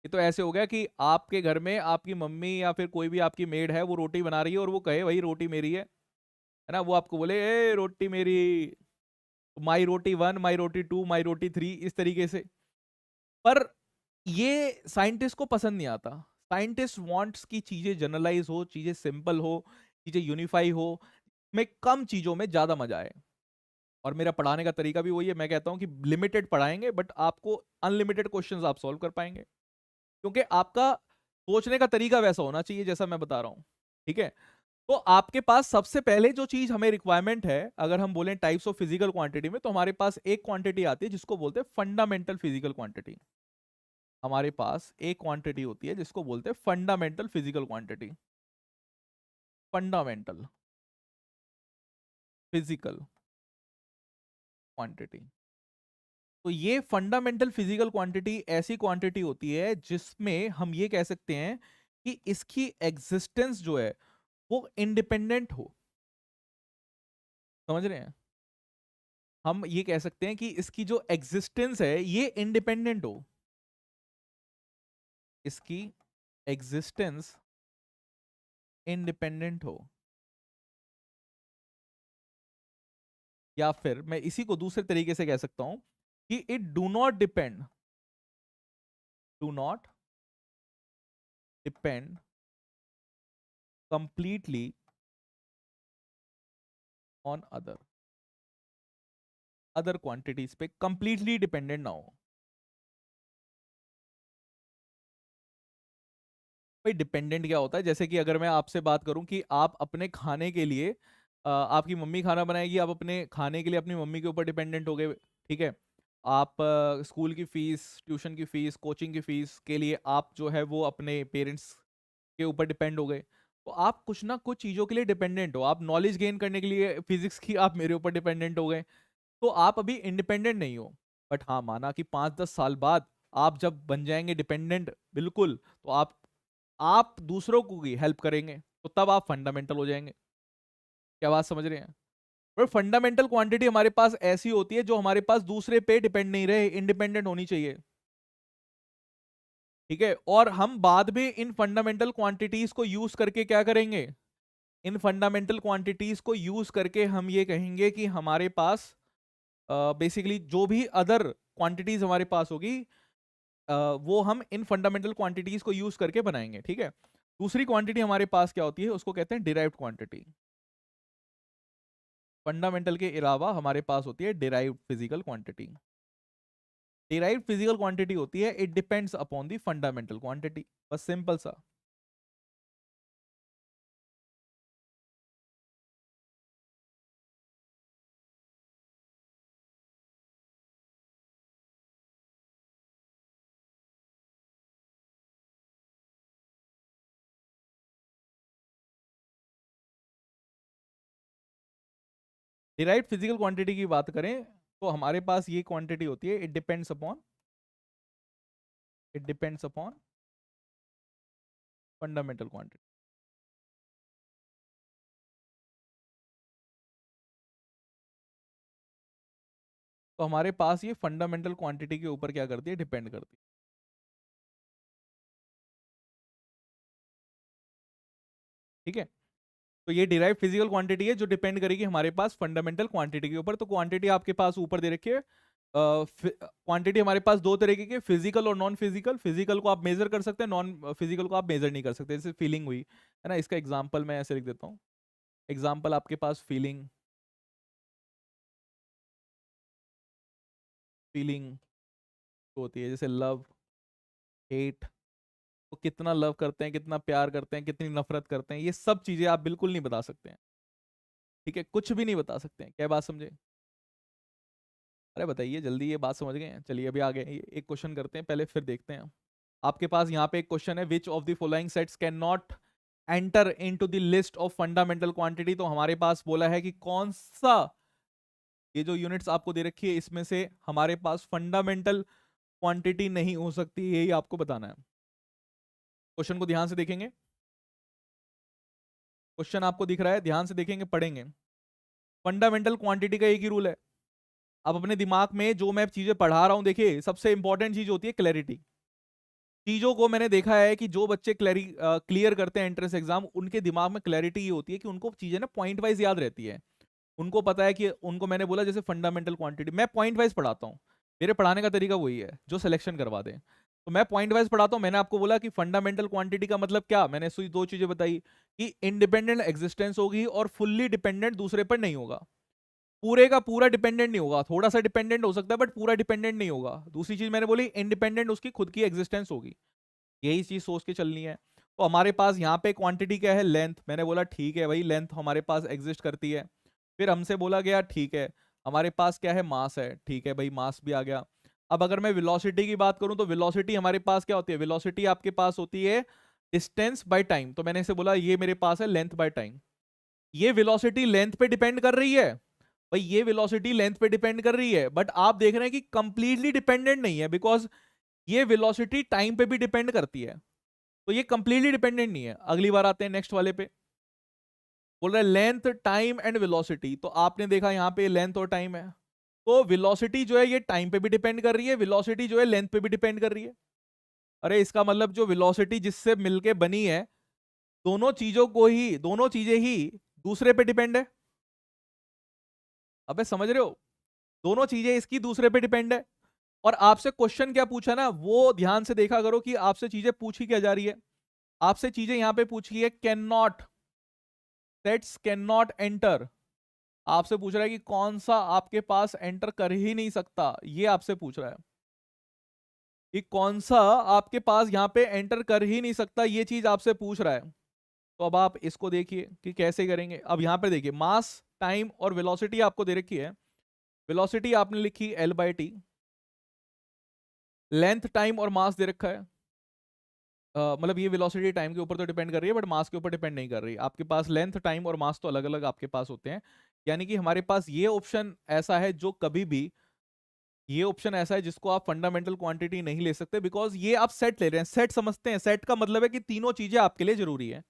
A: ये तो ऐसे हो गया कि आपके घर में आपकी मम्मी या फिर कोई भी आपकी मेड है, वो रोटी बना रही है और वो कहे भाई रोटी मेरी है ना, वो आपको बोले ए रोटी मेरी, my roti one, my roti two, my roti three, इस तरीके से। पर ये साइंटिस्ट को पसंद नहीं आता। साइंटिस्ट वांट्स की चीजें जनरलाइज हो, चीजें सिंपल हो, चीजें यूनिफाई हो, में कम चीजों में ज्यादा मजा आए। और मेरा पढ़ाने का तरीका भी वही है, मैं कहता हूं कि लिमिटेड पढ़ाएंगे बट आपको अनलिमिटेड क्वेश्चंस आप सॉल्व कर पाएंगे, क्योंकि आपका सोचने का तरीका वैसा होना चाहिए जैसा मैं बता रहा हूं, ठीक है। तो आपके पास सबसे पहले जो चीज हमें रिक्वायरमेंट है, अगर हम बोलें टाइप्स ऑफ फिजिकल क्वांटिटी में, तो हमारे पास एक क्वांटिटी आती है जिसको बोलते हैं फंडामेंटल फिजिकल क्वांटिटी। हमारे पास एक क्वांटिटी होती है जिसको बोलते हैं fundamental physical quantity. Fundamental physical quantity. तो ये फंडामेंटल फिजिकल क्वांटिटी ऐसी क्वांटिटी होती है जिसमें हम ये कह सकते हैं कि इसकी एग्जिस्टेंस जो है वो इंडिपेंडेंट हो। समझ रहे हैं। हम ये कह सकते हैं कि इसकी जो एग्जिस्टेंस है ये इंडिपेंडेंट हो, इसकी एग्जिस्टेंस इंडिपेंडेंट हो। या फिर मैं इसी को दूसरे तरीके से कह सकता हूं कि it do not depend completely on other quantities पे, कंप्लीटली डिपेंडेंट ना हो। भाई डिपेंडेंट क्या होता है, जैसे कि अगर मैं आपसे बात करूं कि आप अपने खाने के लिए आपकी मम्मी खाना बनाएगी, आप अपने खाने के लिए अपनी मम्मी के ऊपर डिपेंडेंट हो गए, ठीक है। आप स्कूल की फीस, ट्यूशन की फीस, कोचिंग की फीस के लिए आप जो है वो अपने पेरेंट्स के ऊपर डिपेंड हो गए। तो आप कुछ ना कुछ चीज़ों के लिए डिपेंडेंट हो। आप नॉलेज गेन करने के लिए फिजिक्स की आप मेरे ऊपर डिपेंडेंट हो गए, तो आप अभी इंडिपेंडेंट नहीं हो। बट हाँ, माना कि 5-10 साल बाद आप जब बन जाएंगे डिपेंडेंट बिल्कुल, तो आप दूसरों को की हेल्प करेंगे, तो तब आप फंडामेंटल हो जाएंगे। क्या बात समझ रहे हैं। पर फंडामेंटल क्वांटिटी हमारे पास ऐसी होती है जो हमारे पास दूसरे पे डिपेंड नहीं रहे, इंडिपेंडेंट होनी चाहिए, ठीक है। और हम बाद में इन फंडामेंटल क्वांटिटीज को यूज करके क्या करेंगे, इन फंडामेंटल क्वांटिटीज को यूज करके हम ये कहेंगे कि हमारे पास बेसिकली जो भी अदर क्वांटिटीज हमारे पास होगी वो हम इन फंडामेंटल क्वांटिटीज को यूज करके बनाएंगे, ठीक है। दूसरी क्वांटिटी हमारे पास क्या होती है, उसको कहते हैं डिराइव्ड क्वांटिटी। फंडामेंटल के अलावा हमारे पास होती है derived physical quantity. Derived physical quantity होती है it depends upon the fundamental quantity, बस सिंपल सा। डिराइव्ड फिजिकल क्वांटिटी की बात करें तो हमारे पास ये क्वांटिटी होती है, it depends upon fundamental quantity. तो हमारे पास ये फंडामेंटल क्वांटिटी के ऊपर क्या करती है, डिपेंड करती है। ठीक है, तो ये डिराइव फिजिकल क्वांटिटी है जो डिपेंड करेगी हमारे पास फंडामेंटल क्वांटिटी के ऊपर। तो क्वांटिटी आपके पास ऊपर दे रखी है। क्वांटिटी हमारे पास दो तरीके की, फिजिकल और नॉन फिजिकल। फिजिकल को आप मेजर कर सकते हैं, नॉन फिजिकल को आप मेजर नहीं कर सकते। जैसे फीलिंग हुई है ना, इसका एग्जाम्पल मैं ऐसे लिख देता हूँ। एग्जाम्पल आपके पास फीलिंग, फीलिंग होती है, जैसे लव, हेट। तो कितना लव करते हैं, कितना प्यार करते हैं, कितनी नफरत करते हैं, ये सब चीजें आप बिल्कुल नहीं बता सकते हैं। ठीक है, कुछ भी नहीं बता सकते हैं। क्या बात समझे? अरे बताइए जल्दी, ये बात समझ गए हैं? चलिए अभी आगे एक क्वेश्चन करते हैं पहले, फिर देखते हैं। आपके पास यहाँ पे एक क्वेश्चन है, which of the following sets can not enter into the list of fundamental quantity. तो हमारे पास बोला है कि कौन सा, ये जो यूनिट्स आपको दे रखी है इसमें से हमारे पास फंडामेंटल क्वांटिटी नहीं हो सकती, यही आपको बताना है। क्वेश्चन को ध्यान से देखेंगे, क्वेश्चन आपको दिख रहा है, ध्यान से देखेंगे, पढ़ेंगे। फंडामेंटल क्वांटिटी का एक ही रूल है। अब अपने दिमाग में जो मैं चीजें पढ़ा रहा हूं, देखिए सबसे इंपॉर्टेंट चीज होती है क्लैरिटी। चीजों को मैंने देखा है कि जो बच्चे क्लियर करते हैं एंट्रेंस एग्जाम, उनके दिमाग में क्लैरिटी ये होती है कि उनको चीजें ना पॉइंट वाइज याद रहती है। उनको पता है कि उनको, मैंने बोला जैसे फंडामेंटल क्वांटिटी, मैं पॉइंट वाइज पढ़ाता हूँ। मेरे पढ़ाने का तरीका वही है जो सिलेक्शन करवा दे। तो मैं पॉइंट वाइज पढ़ाता हूँ। मैंने आपको बोला कि फंडामेंटल क्वांटिटी का मतलब क्या, मैंने सुई दो चीजें बताई कि इंडिपेंडेंट एग्जिस्टेंस होगी और फुल्ली डिपेंडेंट दूसरे पर नहीं होगा। पूरे का पूरा डिपेंडेंट नहीं होगा, थोड़ा सा डिपेंडेंट हो सकता है बट पूरा डिपेंडेंट नहीं होगा। दूसरी चीज मैंने बोली, इंडिपेंडेंट उसकी खुद की एग्जिस्टेंस होगी। यही चीज सोच के चलनी है। तो हमारे पास यहाँ पे क्वांटिटी क्या है, लेंथ। मैंने बोला ठीक है भाई, लेंथ हमारे पास एग्जिस्ट करती है। फिर हमसे बोला गया ठीक है हमारे पास क्या है, मास है। ठीक है भाई, मास भी आ गया। अब अगर मैं वेलोसिटी की बात करूं तो वेलोसिटी हमारे पास क्या होती है, वेलोसिटी आपके पास होती है डिस्टेंस बाय टाइम। तो मैंने इसे बोला ये मेरे पास है लेंथ बाय टाइम। ये वेलोसिटी लेंथ पे डिपेंड कर रही है भाई, ये वेलोसिटी लेंथ पे डिपेंड कर रही है, बट आप देख रहे हैं कि कंप्लीटली डिपेंडेंट नहीं है, बिकॉज ये वेलोसिटी टाइम पे भी डिपेंड करती है। तो ये कंप्लीटली डिपेंडेंट नहीं है। अगली बार आते हैं नेक्स्ट वाले पे, बोल रहा है लेंथ, टाइम एंड वेलोसिटी। तो आपने देखा यहाँ पे लेंथ और टाइम है, तो वेलोसिटी जो है ये टाइम पे भी डिपेंड कर रही है, वेलोसिटी जो है लेंथ पे भी डिपेंड कर रही है। अरे इसका मतलब जो वेलोसिटी जिससे मिलके बनी है, दोनों चीजों को ही, दोनों चीजें ही दूसरे पे डिपेंड है। अबे समझ रहे हो, दोनों चीजें इसकी दूसरे पे डिपेंड है। और आपसे क्वेश्चन क्या पूछा ना, वो ध्यान से देखा करो कि आपसे चीजें पूछी क्या जा रही है। आपसे चीजें यहां पे पूछी है, can not, sets can not enter. आपसे पूछ रहा है कि कौन सा आपके पास एंटर कर ही नहीं सकता, ये आपसे पूछ रहा है कि कौन सा आपके पास यहाँ पे एंटर कर ही नहीं सकता, ये चीज आपसे पूछ रहा है। तो अब आप इसको देखिए कि कैसे करेंगे। अब यहाँ पे देखिए, मास, टाइम और वेलोसिटी आपको दे रखी है। वेलोसिटी आपने लिखी L/T, लेंथ, टाइम और मास दे रखा है। मतलब ये वेलोसिटी टाइम के ऊपर तो डिपेंड कर रही है बट मास के ऊपर डिपेंड नहीं कर रही। आपके पास लेंथ, टाइम और मास तो अलग अलग आपके पास होते हैं। यानी कि हमारे पास ये ऑप्शन ऐसा है जो कभी भी, ये ऑप्शन ऐसा है जिसको आप फंडामेंटल क्वांटिटी नहीं ले सकते, बिकॉज ये आप सेट ले रहे हैं। सेट समझते हैं, सेट का मतलब है कि तीनों चीजें आपके लिए जरूरी है।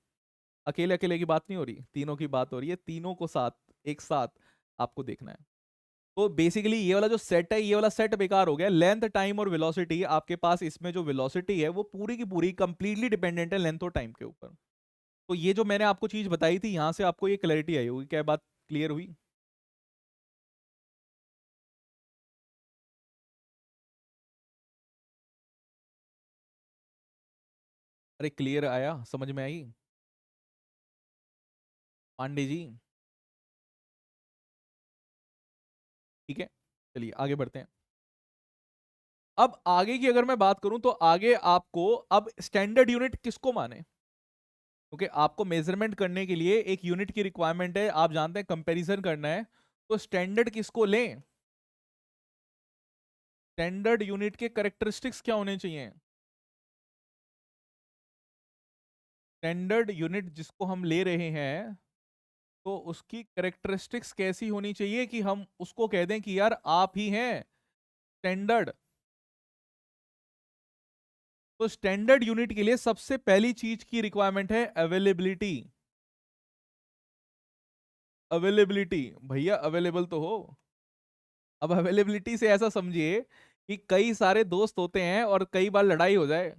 A: अकेले अकेले की बात नहीं हो रही, तीनों की बात हो रही है। तीनों को साथ, एक साथ आपको देखना है। तो बेसिकली ये वाला जो सेट है, ये वाला सेट बेकार हो गया। लेंथ, टाइम और वेलोसिटी आपके पास, इसमें जो वेलोसिटी है वो पूरी की पूरी कंप्लीटली डिपेंडेंट है लेंथ और टाइम के ऊपर। तो ये जो मैंने आपको चीज बताई थी, यहां से आपको ये क्लैरिटी आई होगी। क्या बात क्लियर हुई? अरे क्लियर आया, समझ में आई पांडे जी? ठीक है, चलिए आगे बढ़ते हैं। अब आगे की अगर मैं बात करूं तो आगे आपको अब स्टैंडर्ड यूनिट किसको माने, क्योंकि आपको मेजरमेंट करने के लिए एक यूनिट की रिक्वायरमेंट है। आप जानते हैं कंपैरिजन करना है, तो स्टैंडर्ड किसको लें? स्टैंडर्ड यूनिट के कैरेक्टरिस्टिक्स क्या होने चाहिए? स्टैंडर्ड यूनिट जिसको हम ले रहे हैं, तो उसकी करेक्टरिस्टिक्स कैसी होनी चाहिए कि हम उसको कह दें कि यार आप ही हैं स्टैंडर्ड। तो स्टैंडर्ड यूनिट के लिए सबसे पहली चीज की रिक्वायरमेंट है अवेलेबिलिटी। अवेलेबिलिटी, भैया अवेलेबल तो हो। अब अवेलेबिलिटी से ऐसा समझिए कि कई सारे दोस्त होते हैं और कई बार लड़ाई हो जाए,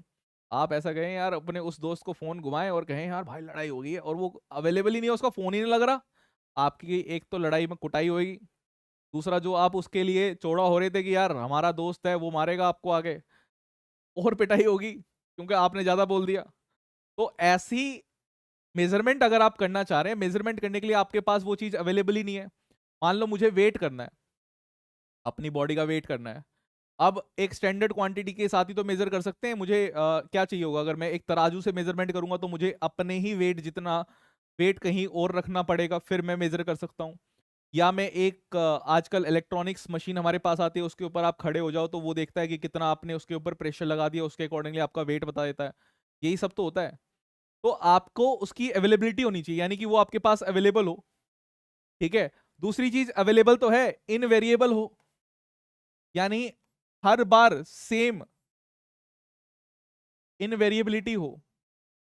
A: आप ऐसा कहें यार, अपने उस दोस्त को फोन घुमाएं और कहें यार भाई लड़ाई हो गई है, और वो अवेलेबल ही नहीं है, उसका फोन ही नहीं लग रहा, आपकी एक तो लड़ाई में कुटाई होगी, दूसरा जो आप उसके लिए चौड़ा हो रहे थे कि यार हमारा दोस्त है वो मारेगा आपको आगे, और पिटाई होगी क्योंकि आपने ज्यादा बोल दिया। तो ऐसी मेजरमेंट अगर आप करना चाह रहे हैं, मेजरमेंट करने के लिए आपके पास वो चीज अवेलेबल ही नहीं है। मान लो मुझे वेट करना है, अपनी बॉडी का वेट करना है, अब एक स्टैंडर्ड क्वांटिटी के साथ ही तो मेजर कर सकते हैं। मुझे क्या चाहिए होगा, अगर मैं एक तराजू से मेजरमेंट करूंगा तो मुझे अपने ही वेट जितना वेट कहीं और रखना पड़ेगा, फिर मैं मेजर कर सकता हूँ। या मैं एक आजकल इलेक्ट्रॉनिक्स मशीन हमारे पास आती है, उसके ऊपर आप खड़े हो जाओ तो वो देखता है कि कितना आपने उसके ऊपर प्रेशर लगा दिया, उसके अकॉर्डिंगली आपका वेट बता देता है। यही सब तो होता है। तो आपको उसकी अवेलेबिलिटी होनी चाहिए, यानी कि वो आपके पास अवेलेबल हो। ठीक है। दूसरी चीज, अवेलेबल तो है, इनवेरिएबल हो, यानी हर बार सेम, इनवेरिएबिलिटी हो,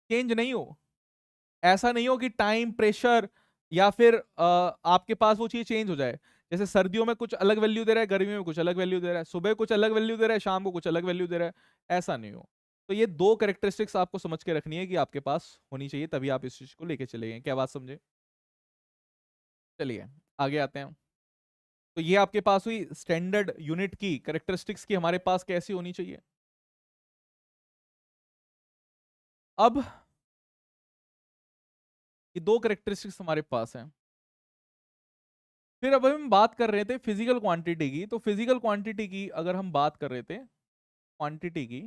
A: चेंज नहीं हो। ऐसा नहीं हो कि टाइम प्रेशर या फिर आपके पास वो चीज चेंज हो जाए, जैसे सर्दियों में कुछ अलग वैल्यू दे रहा है, गर्मियों में कुछ अलग वैल्यू दे रहा है, सुबह कुछ अलग वैल्यू दे रहा है, शाम को कुछ अलग वैल्यू दे रहा है, ऐसा नहीं हो। तो ये दो कैरेक्टरिस्टिक्स आपको समझ के रखनी है कि आपके पास होनी चाहिए, तभी आप इस चीज को लेके चलेंगे। क्या बात समझे? चलिए आगे आते हैं। तो ये आपके पास हुई स्टैंडर्ड यूनिट की कैरेक्टरिस्टिक्स की हमारे पास कैसी होनी चाहिए। अब ये दो कैरेक्टरिस्टिक्स हमारे पास हैं। फिर अब हम बात कर रहे थे फिजिकल क्वांटिटी की, तो फिजिकल क्वांटिटी की अगर हम बात कर रहे थे, क्वांटिटी की,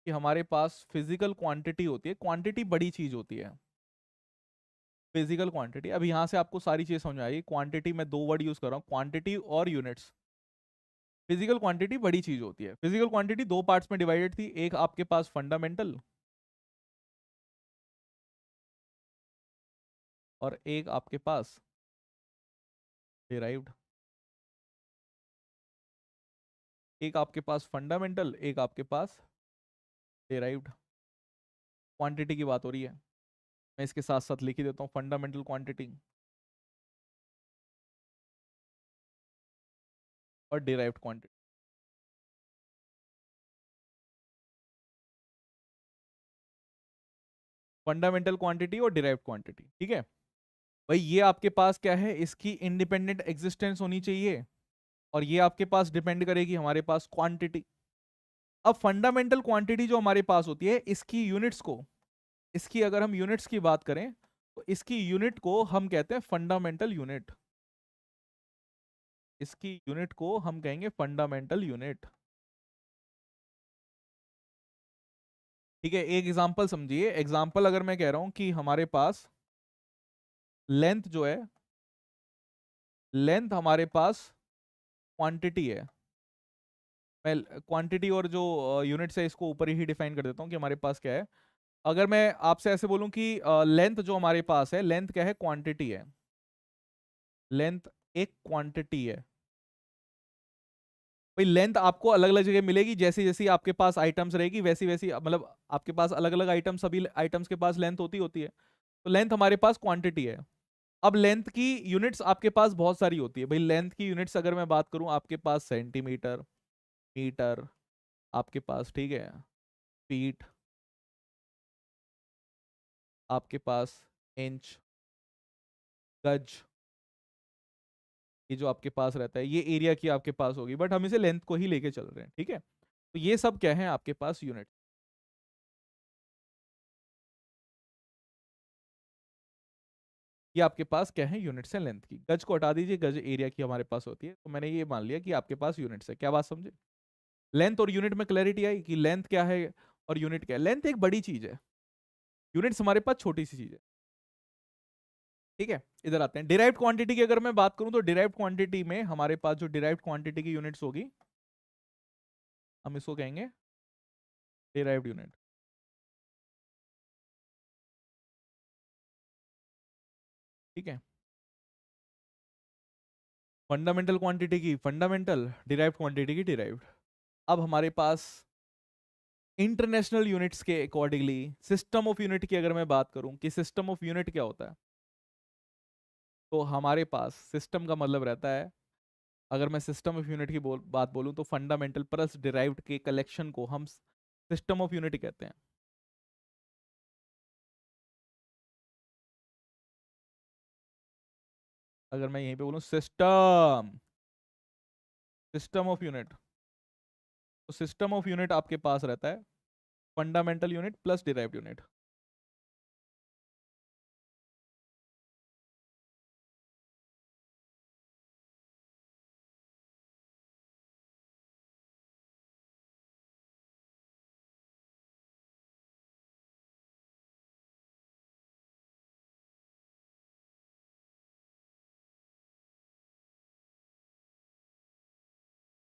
A: कि हमारे पास फिजिकल क्वांटिटी होती है, क्वांटिटी बड़ी चीज होती है। फिजिकल क्वांटिटी, अब यहां से आपको सारी चीज समझ आएगी। क्वांटिटी में दो वर्ड यूज कर रहा हूं, क्वांटिटी और यूनिट्स। फिजिकल क्वांटिटी बड़ी चीज होती है। फिजिकल क्वांटिटी दो पार्ट्स में डिवाइडेड थी, एक आपके पास फंडामेंटल और एक आपके पास डिराइव्ड। एक आपके पास फंडामेंटल, एक आपके पास डिराइव्ड। क्वांटिटी की बात हो रही है, मैं इसके साथ साथ लिख ही देता हूँ, फंडामेंटल क्वांटिटी और डिराइव्ड क्वांटिटी। फंडामेंटल क्वांटिटी और डिराइव्ड क्वांटिटी, ठीक है भाई। ये आपके पास क्या है, इसकी इंडिपेंडेंट एग्जिस्टेंस होनी चाहिए, और ये आपके पास डिपेंड करेगी हमारे पास क्वांटिटी। अब फंडामेंटल क्वांटिटी जो हमारे पास होती है, इसकी यूनिट्स को, इसकी अगर हम यूनिट्स की बात करें तो इसकी यूनिट को हम कहते हैं फंडामेंटल यूनिट। इसकी यूनिट को हम कहेंगे फंडामेंटल यूनिट। ठीक है, एक एग्जांपल समझिए। एग्जांपल अगर मैं कह रहा हूं कि हमारे पास लेंथ जो है, लेंथ हमारे पास क्वांटिटी है। मैं क्वांटिटी और जो यूनिट्स है इसको ऊपर ही डिफाइन कर देता हूँ कि हमारे पास क्या है। अगर मैं आपसे ऐसे बोलूं कि लेंथ जो हमारे पास है, लेंथ क्या है, क्वांटिटी है। लेंथ एक क्वांटिटी है भाई। लेंथ आपको अलग अलग जगह मिलेगी, जैसी जैसी आपके पास आइटम्स रहेगी वैसी वैसी, मतलब आपके पास अलग अलग आइटम्स, सभी आइटम्स के पास लेंथ होती होती है। तो लेंथ हमारे पास क्वांटिटी है। अब लेंथ की यूनिट्स आपके पास बहुत सारी होती है भाई। लेंथ की यूनिट्स अगर मैं बात करूं, आपके पास सेंटीमीटर, मीटर, आपके पास ठीक है फीट, आपके पास इंच, गज, ये जो आपके पास रहता है ये एरिया की आपके पास होगी, बट हम इसे लेंथ को ही लेके चल रहे हैं, ठीक है। तो ये सब क्या है आपके पास यूनिट। ये आपके पास क्या है, यूनिट्स है लेंथ की। गज को हटा दीजिए, गज एरिया की हमारे पास होती है, तो मैंने ये मान लिया कि आपके पास यूनिट्स है। क्या बात समझे? लेंथ और यूनिट में क्लैरिटी आई कि लेंथ क्या है और यूनिट क्या है। लेंथ एक बड़ी चीज है, यूनिट्स हमारे पास छोटी सी चीज है, ठीक है। इधर आते हैं डिराइव्ड क्वांटिटी की अगर मैं बात करूं, तो डिराइव्ड क्वांटिटी में हमारे पास जो डिराइव्ड क्वांटिटी की यूनिट्स होगी, हम इसको कहेंगे डिराइव्ड यूनिट। ठीक है। फंडामेंटल क्वांटिटी की फंडामेंटल, डिराइव्ड क्वांटिटी की डिराइव्ड। अब हमारे पास इंटरनेशनल यूनिट्स के अकॉर्डिंगली सिस्टम ऑफ यूनिट की अगर मैं बात करूं कि सिस्टम ऑफ यूनिट क्या होता है, तो हमारे पास सिस्टम का मतलब रहता है, अगर मैं सिस्टम ऑफ यूनिट की बात बोलूं तो फंडामेंटल प्लस डिराइव्ड के कलेक्शन को हम सिस्टम ऑफ यूनिट कहते हैं। अगर मैं यहीं पे बोलूं सिस्टम, सिस्टम ऑफ यूनिट, तो सिस्टम ऑफ यूनिट आपके पास रहता है fundamental unit plus derived unit.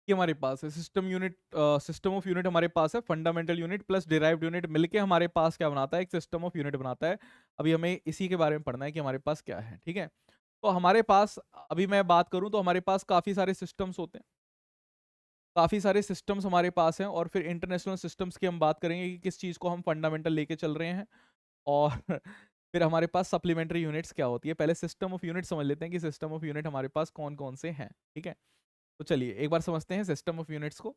A: ये हमारे पास है system unit, system of unit हमारे पास है fundamental unit plus derived unit मिलके हमारे पास क्या बनाता है, एक सिस्टम ऑफ यूनिट बनाता है। अभी हमें इसी के बारे में पढ़ना है कि हमारे पास क्या है, ठीक है। तो हमारे पास, अभी मैं बात करूं तो हमारे पास काफी सारे सिस्टम्स होते हैं, काफी सारे सिस्टम्स हमारे पास हैं, और फिर इंटरनेशनल सिस्टम्स की हम बात करेंगे कि किस चीज को हम फंडामेंटल लेके चल रहे हैं। और फिर हमारे पास सप्लीमेंट्री यूनिट्स क्या होती है। पहले सिस्टम ऑफ यूनिट समझ लेते हैं कि सिस्टम ऑफ यूनिट हमारे पास कौन कौन से हैं, ठीक है। तो चलिए एक बार समझते हैं सिस्टम ऑफ यूनिट्स को।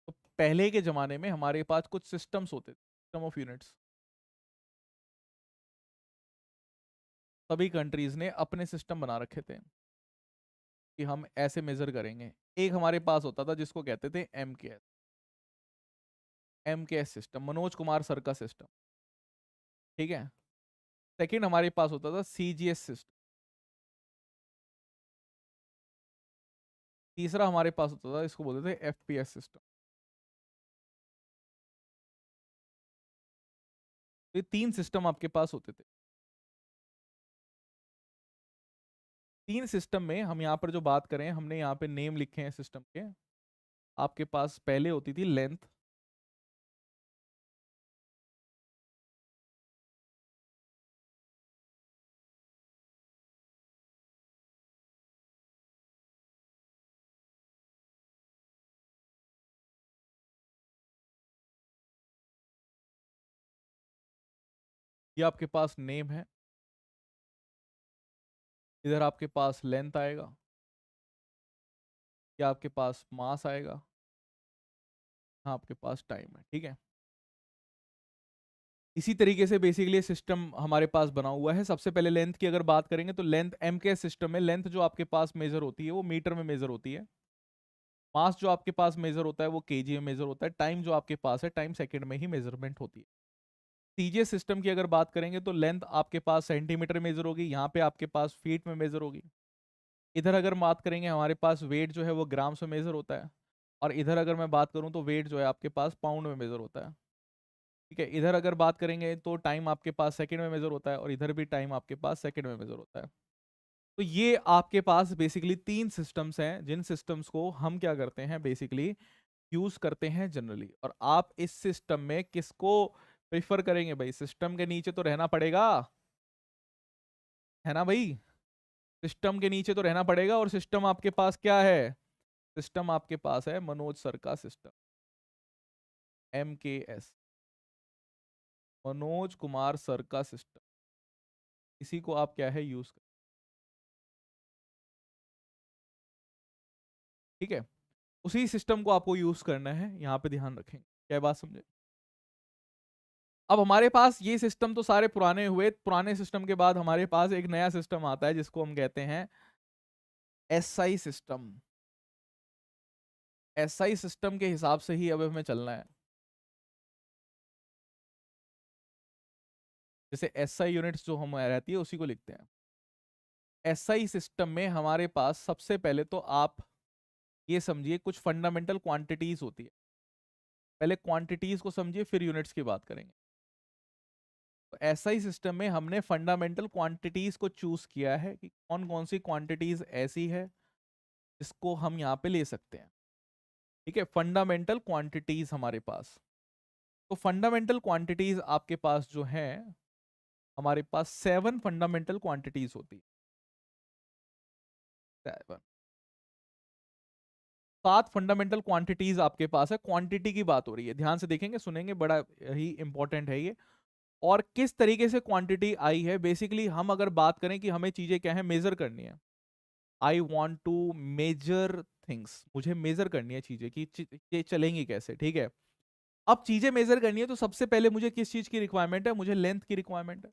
A: तो पहले के जमाने में हमारे पास कुछ सिस्टम्स होते थे, सिस्टम ऑफ यूनिट्स। सभी कंट्रीज ने अपने सिस्टम बना रखे थे कि हम ऐसे मेजर करेंगे। एक हमारे पास होता था जिसको कहते थे MKS, MKS system, Manoj Kumar sir का सिस्टम, ठीक है। सेकंड हमारे पास होता था CGS सिस्टम। तीसरा हमारे पास होता था, इसको बोलते थे FPS सिस्टम। तो ये तीन सिस्टम आपके पास होते थे। तीन सिस्टम में हम यहाँ पर जो बात करें, हमने यहाँ पे नेम लिखे हैं सिस्टम के। आपके पास पहले होती थी लेंथ, ये आपके पास नेम है। इधर आपके पास लेंथ आएगा, या आपके पास मास आएगा, हाँ आपके पास टाइम है, ठीक है। इसी तरीके से बेसिकली सिस्टम हमारे पास बना हुआ है। सबसे पहले लेंथ की अगर बात करेंगे तो लेंथ MKS सिस्टम में लेंथ जो आपके पास मेजर होती है वो मीटर में मेजर होती है। मास जो आपके पास मेजर होता है वो केजी में मेजर होता है। टाइम जो आपके पास है, टाइम सेकंड में ही मेजरमेंट होती है। CGS सिस्टम की अगर बात करेंगे तो लेंथ आपके पास सेंटीमीटर में मेजर होगी, यहाँ पे आपके पास फीट में मेजर होगी। इधर अगर बात करेंगे हमारे पास वेट जो है वो ग्राम्स में मेजर होता है, और इधर अगर मैं बात करूँ तो वेट जो है आपके पास पाउंड में मेजर होता है, ठीक है। इधर अगर बात करेंगे तो टाइम आपके पास सेकंड में मेजर होता है, और इधर भी टाइम आपके पास सेकंड में मेजर होता है। तो ये आपके पास बेसिकली तीन सिस्टम्स हैं, जिन सिस्टम्स को हम क्या करते हैं बेसिकली यूज करते हैं जनरली। और आप इस सिस्टम में किसको प्रिफर करेंगे भाई, सिस्टम के नीचे तो रहना पड़ेगा, है ना भाई। सिस्टम के नीचे तो रहना पड़ेगा, और सिस्टम आपके पास क्या है, सिस्टम आपके पास है मनोज सर का system, MKS, Manoj Kumar sir का सिस्टम। इसी को आप क्या है यूज कर, ठीक है। उसी सिस्टम को आपको यूज करना है, यहाँ पे ध्यान रखें, क्या बात समझे। अब हमारे पास ये सिस्टम तो सारे पुराने हुए। पुराने सिस्टम के बाद हमारे पास एक नया सिस्टम आता है जिसको हम कहते हैं SI सिस्टम। SI सिस्टम के हिसाब से ही अब हमें चलना है। जैसे SI यूनिट्स जो हम रहती है उसी को लिखते हैं। SI सिस्टम में हमारे पास सबसे पहले तो आप ये समझिए कुछ फंडामेंटल क्वांटिटीज होती है। पहले क्वांटिटीज को समझिए, फिर यूनिट्स की बात करेंगे। तो SI सिस्टम में हमने फंडामेंटल क्वांटिटीज को चूज किया है कि कौन कौन सी क्वांटिटीज ऐसी है जिसको हम यहाँ पे ले सकते हैं, ठीक है। फंडामेंटल क्वांटिटीज हमारे पास, तो फंडामेंटल क्वांटिटीज आपके पास जो है, हमारे पास 7 फंडामेंटल क्वांटिटीज होती है। 7। 7 फंडामेंटल क्वांटिटीज आपके पास है, क्वांटिटी की बात हो रही है, ध्यान से देखेंगे सुनेंगे, बड़ा ही इंपॉर्टेंट है ये। और किस तरीके से क्वांटिटी आई है, बेसिकली हम अगर बात करें कि हमें चीजें क्या है मेजर करनी है, I want to measure things, मुझे मेजर करनी है चीजें कि ये चलेंगी कैसे, ठीक है। अब चीजें मेजर करनी है तो सबसे पहले मुझे किस चीज की रिक्वायरमेंट है, मुझे लेंथ की रिक्वायरमेंट है।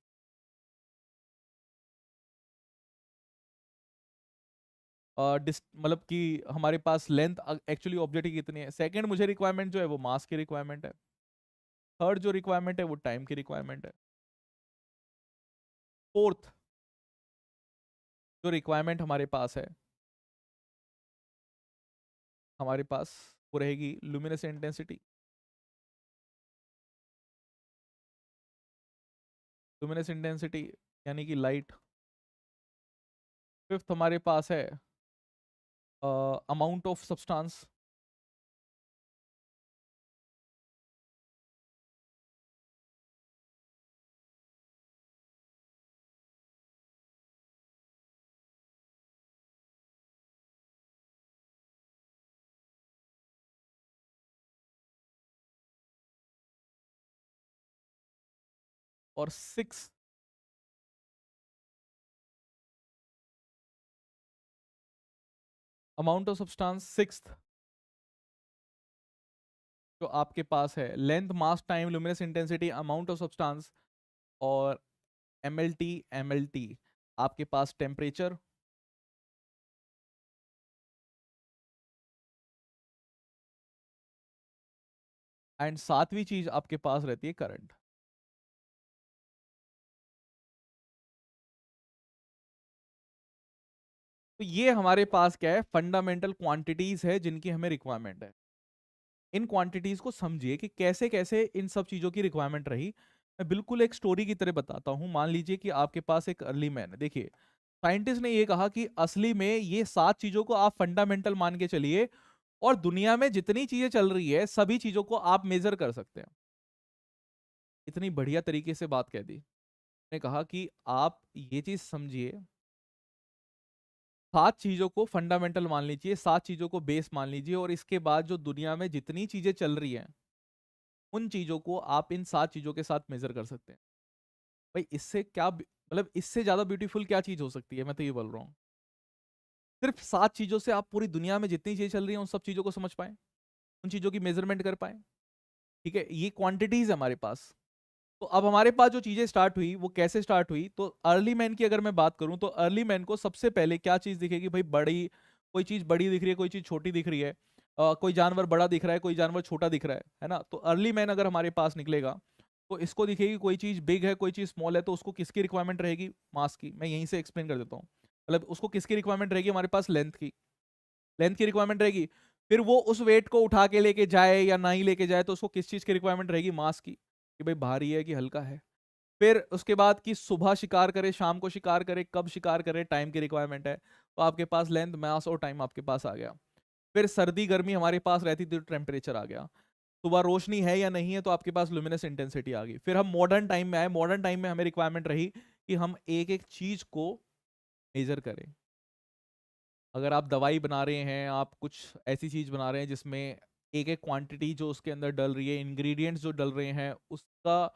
A: मतलब कि हमारे पास लेंथ एक्चुअली ऑब्जेक्ट की कितनी है। सेकंड मुझे रिक्वायरमेंट जो है वो मास की रिक्वायरमेंट है। थर्ड जो रिक्वायरमेंट है वो टाइम की रिक्वायरमेंट है। फोर्थ जो रिक्वायरमेंट हमारे पास है, हमारे पास वो रहेगी लुमिनस इंटेंसिटी। लुमिनस इंटेंसिटी यानी कि लाइट। फिफ्थ हमारे पास है अमाउंट ऑफ सब्सटेंस। और six amount of substance, sixth जो आपके पास है length mass time luminous intensity amount of substance और एम एल टी आपके पास टेम्परेचर। एंड सातवीं चीज आपके पास रहती है करंट। तो ये हमारे पास क्या है, फंडामेंटल क्वांटिटीज है जिनकी हमें रिक्वायरमेंट है। इन क्वांटिटीज को समझिए कि कैसे कैसे इन सब चीजों की रिक्वायरमेंट रही। मैं बिल्कुल एक स्टोरी की तरह बताता हूं। मान लीजिए कि आपके पास एक अर्ली मैन है। देखिए साइंटिस्ट ने ये कहा कि असली में ये 7 चीजों को आप फंडामेंटल मान के चलिए, और दुनिया में जितनी चीजें चल रही है सभी चीजों को आप मेजर कर सकते हैं। इतनी बढ़िया तरीके से बात कह दी। ने कहा कि आप ये चीज समझिए, 7 चीजों को फंडामेंटल मान लीजिए, 7 चीजों को बेस मान लीजिए, और इसके बाद जो दुनिया में जितनी चीजें चल रही हैं उन चीजों को आप इन 7 चीजों के साथ मेजर कर सकते हैं। भाई इससे क्या मतलब इससे ज्यादा ब्यूटीफुल क्या चीज हो सकती है, मैं तो ये बोल रहा हूँ। सिर्फ 7 चीजों से आप पूरी दुनिया में जितनी चीजें चल रही हैं उन सब चीजों को समझ पाए, उन चीजों की मेजरमेंट कर पाए। ठीक है, ये क्वांटिटीज है हमारे पास। तो अब हमारे पास जो चीजें स्टार्ट हुई वो कैसे स्टार्ट हुई, तो अर्ली मैन की अगर मैं बात करूं तो अर्ली मैन को सबसे पहले क्या चीज दिखेगी भाई, बड़ी कोई चीज बड़ी दिख रही है, कोई चीज छोटी दिख रही है, कोई जानवर बड़ा दिख रहा है, कोई जानवर छोटा दिख रहा है ना। तो अर्ली मैन अगर हमारे पास निकलेगा तो इसको दिखेगी कोई चीज बिग है कोई चीज स्मॉल है, तो उसको किसकी रिक्वायरमेंट रहेगी, मास की। मैं यहीं से एक्सप्लेन कर देता हूँ। मतलब उसको किसकी रिक्वायरमेंट रहेगी, हमारे पास लेंथ की, लेंथ की रिक्वायरमेंट रहेगी। फिर वो उस वेट को उठा के लेके जाए या ना ही लेके जाए तो उसको किस चीज की रिक्वायरमेंट रहेगी, मास की, कि भाई भारी है कि हल्का है। फिर उसके बाद कि सुबह शिकार करे शाम को शिकार करे, कब शिकार करे, टाइम की रिक्वायरमेंट है। तो आपके पास लेंथ मास और टाइम आपके पास आ गया। फिर सर्दी गर्मी हमारे पास रहती थी तो टेम्परेचर आ गया। सुबह रोशनी है या नहीं है तो आपके पास लुमिनस इंटेंसिटी आ गई। फिर हम मॉडर्न टाइम में आए, मॉडर्न टाइम में हमें रिक्वायरमेंट रही कि हम एक एक चीज को मेजर करें। अगर आप दवाई बना रहे हैं, आप कुछ ऐसी चीज बना रहे हैं जिसमें एक एक क्वांटिटी जो उसके अंदर डल रही है, इंग्रेडिएंट्स जो डल रहे हैं उसका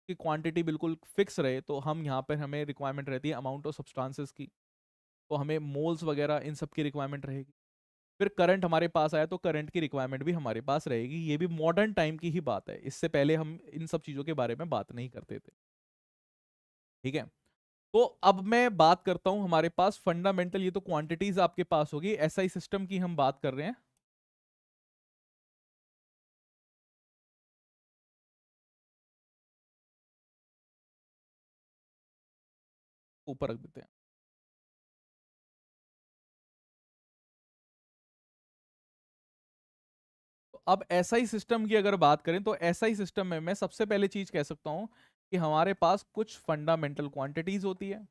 A: की क्वांटिटी बिल्कुल फिक्स रहे, तो हम यहाँ पर हमें रिक्वायरमेंट रहती है अमाउंट ऑफ सब्सटेंसेस की। तो हमें मोल्स वगैरह इन सब की रिक्वायरमेंट रहेगी। फिर करंट हमारे पास आया तो करंट की रिक्वायरमेंट भी हमारे पास रहेगी। ये भी मॉडर्न टाइम की ही बात है, इससे पहले हम इन सब चीज़ों के बारे में बात नहीं करते थे। ठीक है, तो अब मैं बात करता हूं हमारे पास फंडामेंटल, ये तो क्वांटिटीज आपके पास होगी, एसआई सिस्टम की हम बात कर रहे हैं। ऊपर रख देते हैं। तो अब एसआई सिस्टम की अगर बात करें तो एसआई सिस्टम में मैं सबसे पहले चीज कह सकता हूं कि हमारे पास कुछ फंडामेंटल क्वांटिटीज होती है।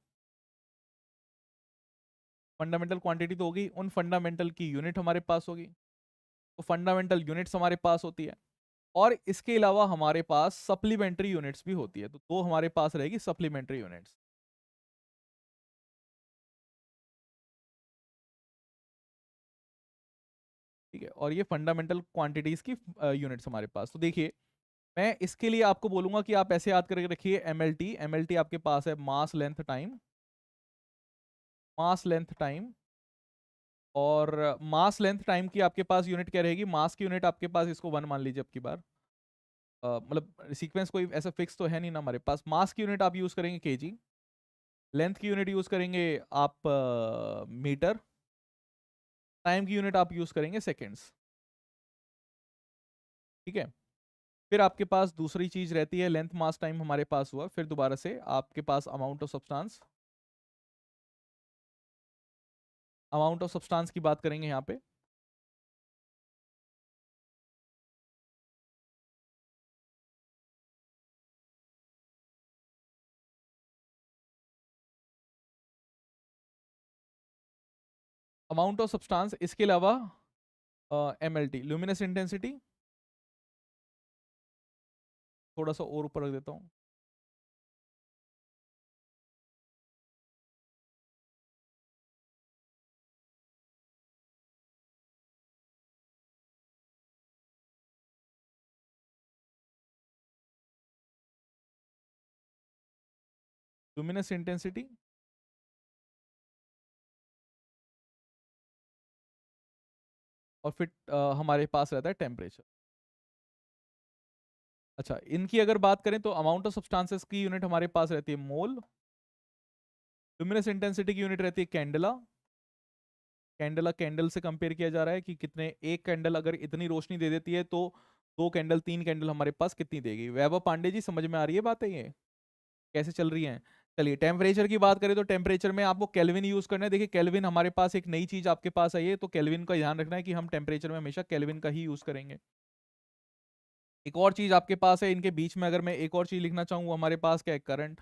A: फंडामेंटल क्वांटिटी तो होगी, उन फंडामेंटल की यूनिट हमारे पास होगी, तो फंडामेंटल यूनिट्स हमारे पास होती है। और इसके अलावा हमारे पास सप्लीमेंट्री यूनिट्स भी होती है, तो दो हमारे पास रहेगी सप्लीमेंट्री यूनिट्स। ठीक है, और ये फंडामेंटल क्वांटिटीज की यूनिट्स हमारे पास। तो देखिए मैं इसके लिए आपको बोलूंगा कि आप ऐसे याद करके रखिए, एमएलटी आपके पास है मास लेंथ टाइम, मास लेंथ टाइम। और मास लेंथ टाइम की आपके पास यूनिट क्या रहेगी, मास की यूनिट आपके पास, इसको 1 मान लीजिए अब की बार। मतलब सीक्वेंस कोई ऐसा फिक्स तो है नहीं ना हमारे पास। मास की यूनिट आप यूज करेंगे केजी, लेंथ की यूनिट यूज करेंगे आप मीटर, टाइम की यूनिट आप यूज करेंगे सेकेंड्स। ठीक है, फिर आपके पास दूसरी चीज रहती है, लेंथ मास टाइम हमारे पास हुआ, फिर दोबारा से आपके पास amount of substance, amount of substance की बात करेंगे यहाँ पे। अमाउंट ऑफ सब्सटेंस, इसके अलावा एमएलटी ल्यूमिनस इंटेंसिटी, थोड़ा सा और ऊपर रख देता हूँ, ल्यूमिनस इंटेंसिटी। और फिर हमारे पास रहता है टेम्परेचर। अच्छा, इनकी अगर बात करें तो अमाउंट ऑफ सब्सटेंसेस की यूनिट हमारे पास रहती है मोल, ल्यूमिनस इंटेंसिटी की यूनिट रहती है कैंडला। कैंडला कैंडल से कंपेयर किया जा रहा है कि कितने, एक कैंडल अगर इतनी रोशनी दे देती है तो 2 कैंडल 3 कैंडल हमारे पास कितनी देगी। वैभव पांडे जी समझ में आ रही है बातें ये कैसे चल रही हैं? चलिए टेम्परेचर की बात करें तो टेम्परेचर में आपको केल्विन यूज करना है। देखिए केल्विन हमारे पास एक नई चीज आपके पास आई है, तो केल्विन का ध्यान रखना है कि हम टेम्परेचर में हमेशा केल्विन का ही यूज करेंगे। एक और चीज आपके पास है इनके बीच में, अगर मैं एक और चीज लिखना चाहूँ, वो हमारे पास क्या है, करंट।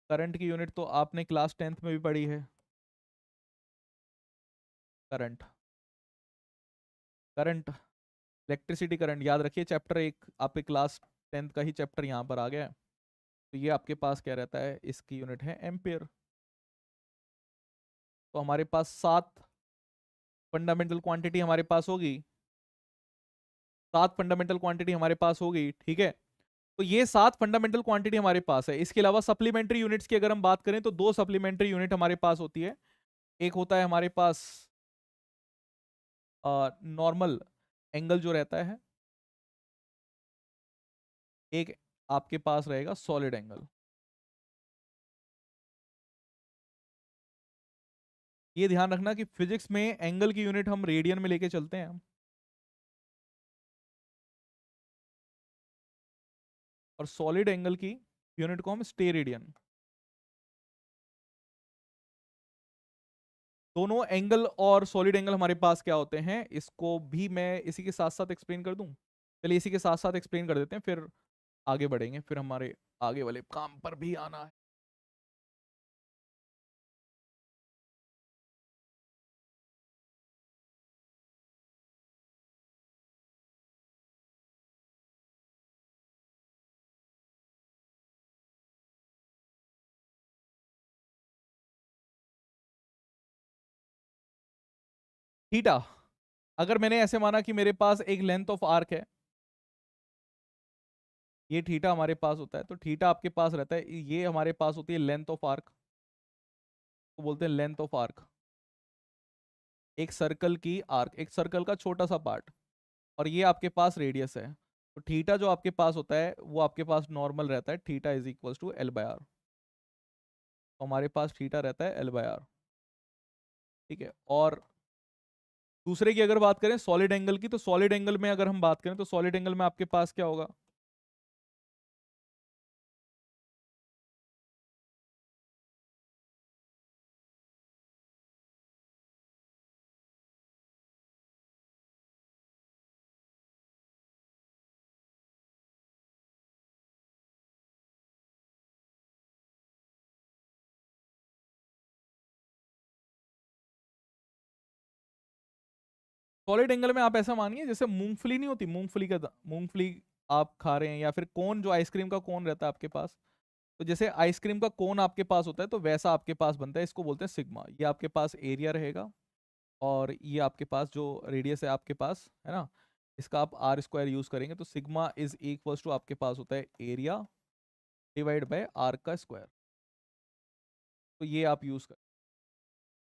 A: करंट की यूनिट तो आपने क्लास 10th में भी पढ़ी है, करंट। करंट, इलेक्ट्रिसिटी करंट, याद रखिए चैप्टर 1 आपके क्लास 10th का ही चैप्टर यहाँ पर आ गया है। तो ये आपके पास क्या रहता है, इसकी यूनिट है एम्पियर। तो हमारे पास 7 फंडामेंटल क्वांटिटी हमारे पास होगी, 7 फंडामेंटल क्वांटिटी हमारे पास होगी, ठीक है। तो ये 7 फंडामेंटल क्वांटिटी हमारे पास है। इसके अलावा सप्लीमेंट्री यूनिट्स की अगर हम बात करें तो 2 सप्लीमेंट्री यूनिट हमारे पास होती है। एक होता है हमारे पास नॉर्मल एंगल जो रहता है, एक आपके पास रहेगा सॉलिड एंगल। ये ध्यान रखना कि फिजिक्स में एंगल की यूनिट हम रेडियन में लेके चलते हैं, और सॉलिड एंगल की यूनिट को हम स्टेरेडियन। दोनों एंगल और सॉलिड एंगल हमारे पास क्या होते हैं, इसको भी मैं इसी के साथ साथ एक्सप्लेन कर दूं। चलिए इसी के साथ साथ एक्सप्लेन कर देते हैं, फिर आगे बढ़ेंगे, फिर हमारे आगे वाले काम पर भी आना है। थीटा, अगर मैंने ऐसे माना कि मेरे पास एक लेंथ ऑफ आर्क है, ये थीटा हमारे पास होता है, तो थीटा आपके पास रहता है, ये हमारे पास होती है लेंथ ऑफ आर्क, तो बोलते हैं लेंथ ऑफ आर्क। एक सर्कल की आर्क, एक सर्कल का छोटा सा पार्ट, और ये आपके पास रेडियस है। तो थीटा जो आपके पास होता है वो आपके पास नॉर्मल रहता है, theta is equal to L by R. तो हमारे पास थीटा रहता है एल बाय आर, ठीक है। और दूसरे की अगर बात करें सॉलिड एंगल की, तो सॉलिड एंगल में अगर हम बात करें तो सॉलिड एंगल में आपके पास क्या होगा, सॉलिड एंगल में आप ऐसा मानिए जैसे मूंगफली नहीं होती, मूंगफली का मूंगफली आप खा रहे हैं, या फिर कोन, जो आइसक्रीम का कोन रहता है आपके पास, तो जैसे आइसक्रीम का कोन आपके पास होता है तो वैसा आपके पास बनता है, इसको बोलते हैं सिग्मा। ये आपके पास एरिया रहेगा, और ये आपके पास जो रेडियस है आपके पास है ना, इसका आप आर स्क्वायर यूज करेंगे तो सिग्मा इज इक्वल्स टू आपके पास होता है एरिया डिवाइड बाय आर का स्क्वायर। तो ये आप यूज कर,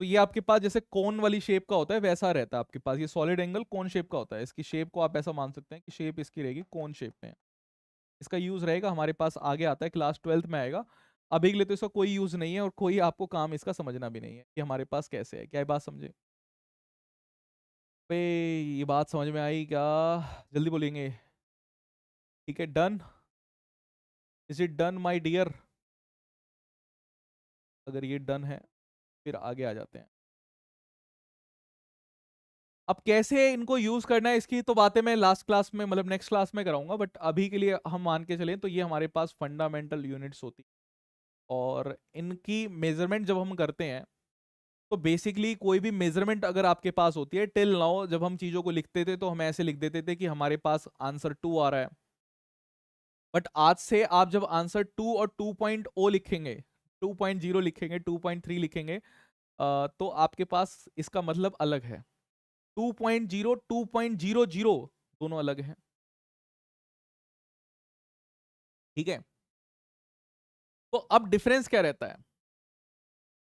A: तो ये आपके पास जैसे कोन वाली शेप का होता है वैसा रहता है आपके पास, ये सॉलिड एंगल कोन शेप का होता है, इसकी शेप को आप ऐसा मान सकते हैं कि शेप इसकी रहेगी कोन शेप में। इसका यूज रहेगा हमारे पास आगे आता है, क्लास 12th में आएगा। अभी के लिए तो इसका कोई यूज नहीं है और कोई आपको काम इसका समझना भी नहीं है कि हमारे पास कैसे है। क्या ये बात समझे पे? ये बात समझ में आई क्या? जल्दी बोलेंगे। ठीक है, done. Is it done my dear? अगर ये डन है फिर आगे आ जाते हैं। अब कैसे इनको यूज करना है इसकी तो बातें मैं लास्ट क्लास में मतलब नेक्स्ट क्लास में कराऊंगा, बट अभी के लिए हम मान के चलें तो ये हमारे पास फंडामेंटल यूनिट्स होती, और इनकी मेजरमेंट जब हम करते हैं तो बेसिकली कोई भी मेजरमेंट अगर आपके पास होती है, टिल नाउ जब हम चीजों को लिखते थे तो हम ऐसे लिख देते थे कि हमारे पास आंसर 2 आ रहा है, बट आज से आप जब आंसर 2 और 2.0 लिखेंगे, 2.0 लिखेंगे, 2.3 लिखेंगे, तो आपके पास इसका मतलब अलग है। 2.0 2.00 दोनों अलग हैं। ठीक है, तो अब डिफरेंस क्या रहता है,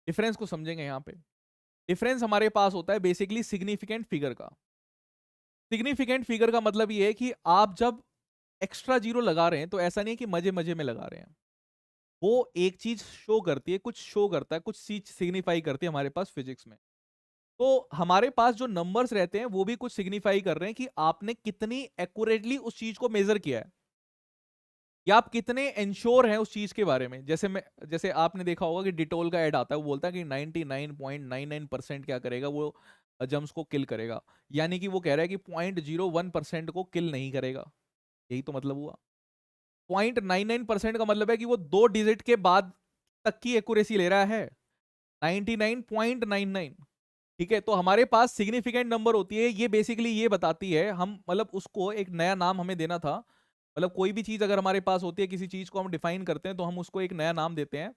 A: डिफरेंस को समझेंगे यहां पे। डिफरेंस हमारे पास होता है बेसिकली सिग्निफिकेंट फिगर का। सिग्निफिकेंट फिगर का मतलब ये है कि आप जब एक्स्ट्रा जीरो लगा रहे हैं तो ऐसा नहीं है कि मजे मजे में लगा रहे हैं, वो एक चीज शो करती है, कुछ शो करता है, कुछ चीज सिग्निफाई करती है हमारे पास फिजिक्स में। तो हमारे पास जो नंबर्स रहते हैं वो भी कुछ सिग्निफाई कर रहे हैं कि आपने कितनी एक्यूरेटली उस चीज को मेजर किया है, या आप कितने इंश्योर हैं उस चीज के बारे में। जैसे आपने देखा होगा कि डिटोल का ऐड आता है, वो बोलता है कि 99.99% क्या करेगा वो, जम्स को किल करेगा, यानी कि वो कह रहा है कि 0.01% को किल नहीं करेगा। यही तो मतलब हुआ। 0.99% का मतलब है कि वो 2 डिजिट के बाद तक की एक्यूरेसी ले रहा है, 99.99। ठीक है, तो हमारे पास सिग्निफिकेंट नंबर होती है, ये बेसिकली ये बताती है, हम मतलब उसको एक नया नाम हमें देना था। मतलब कोई भी चीज अगर हमारे पास होती है, किसी चीज को हम डिफाइन करते हैं तो हम उसको एक नया नाम देते हैं।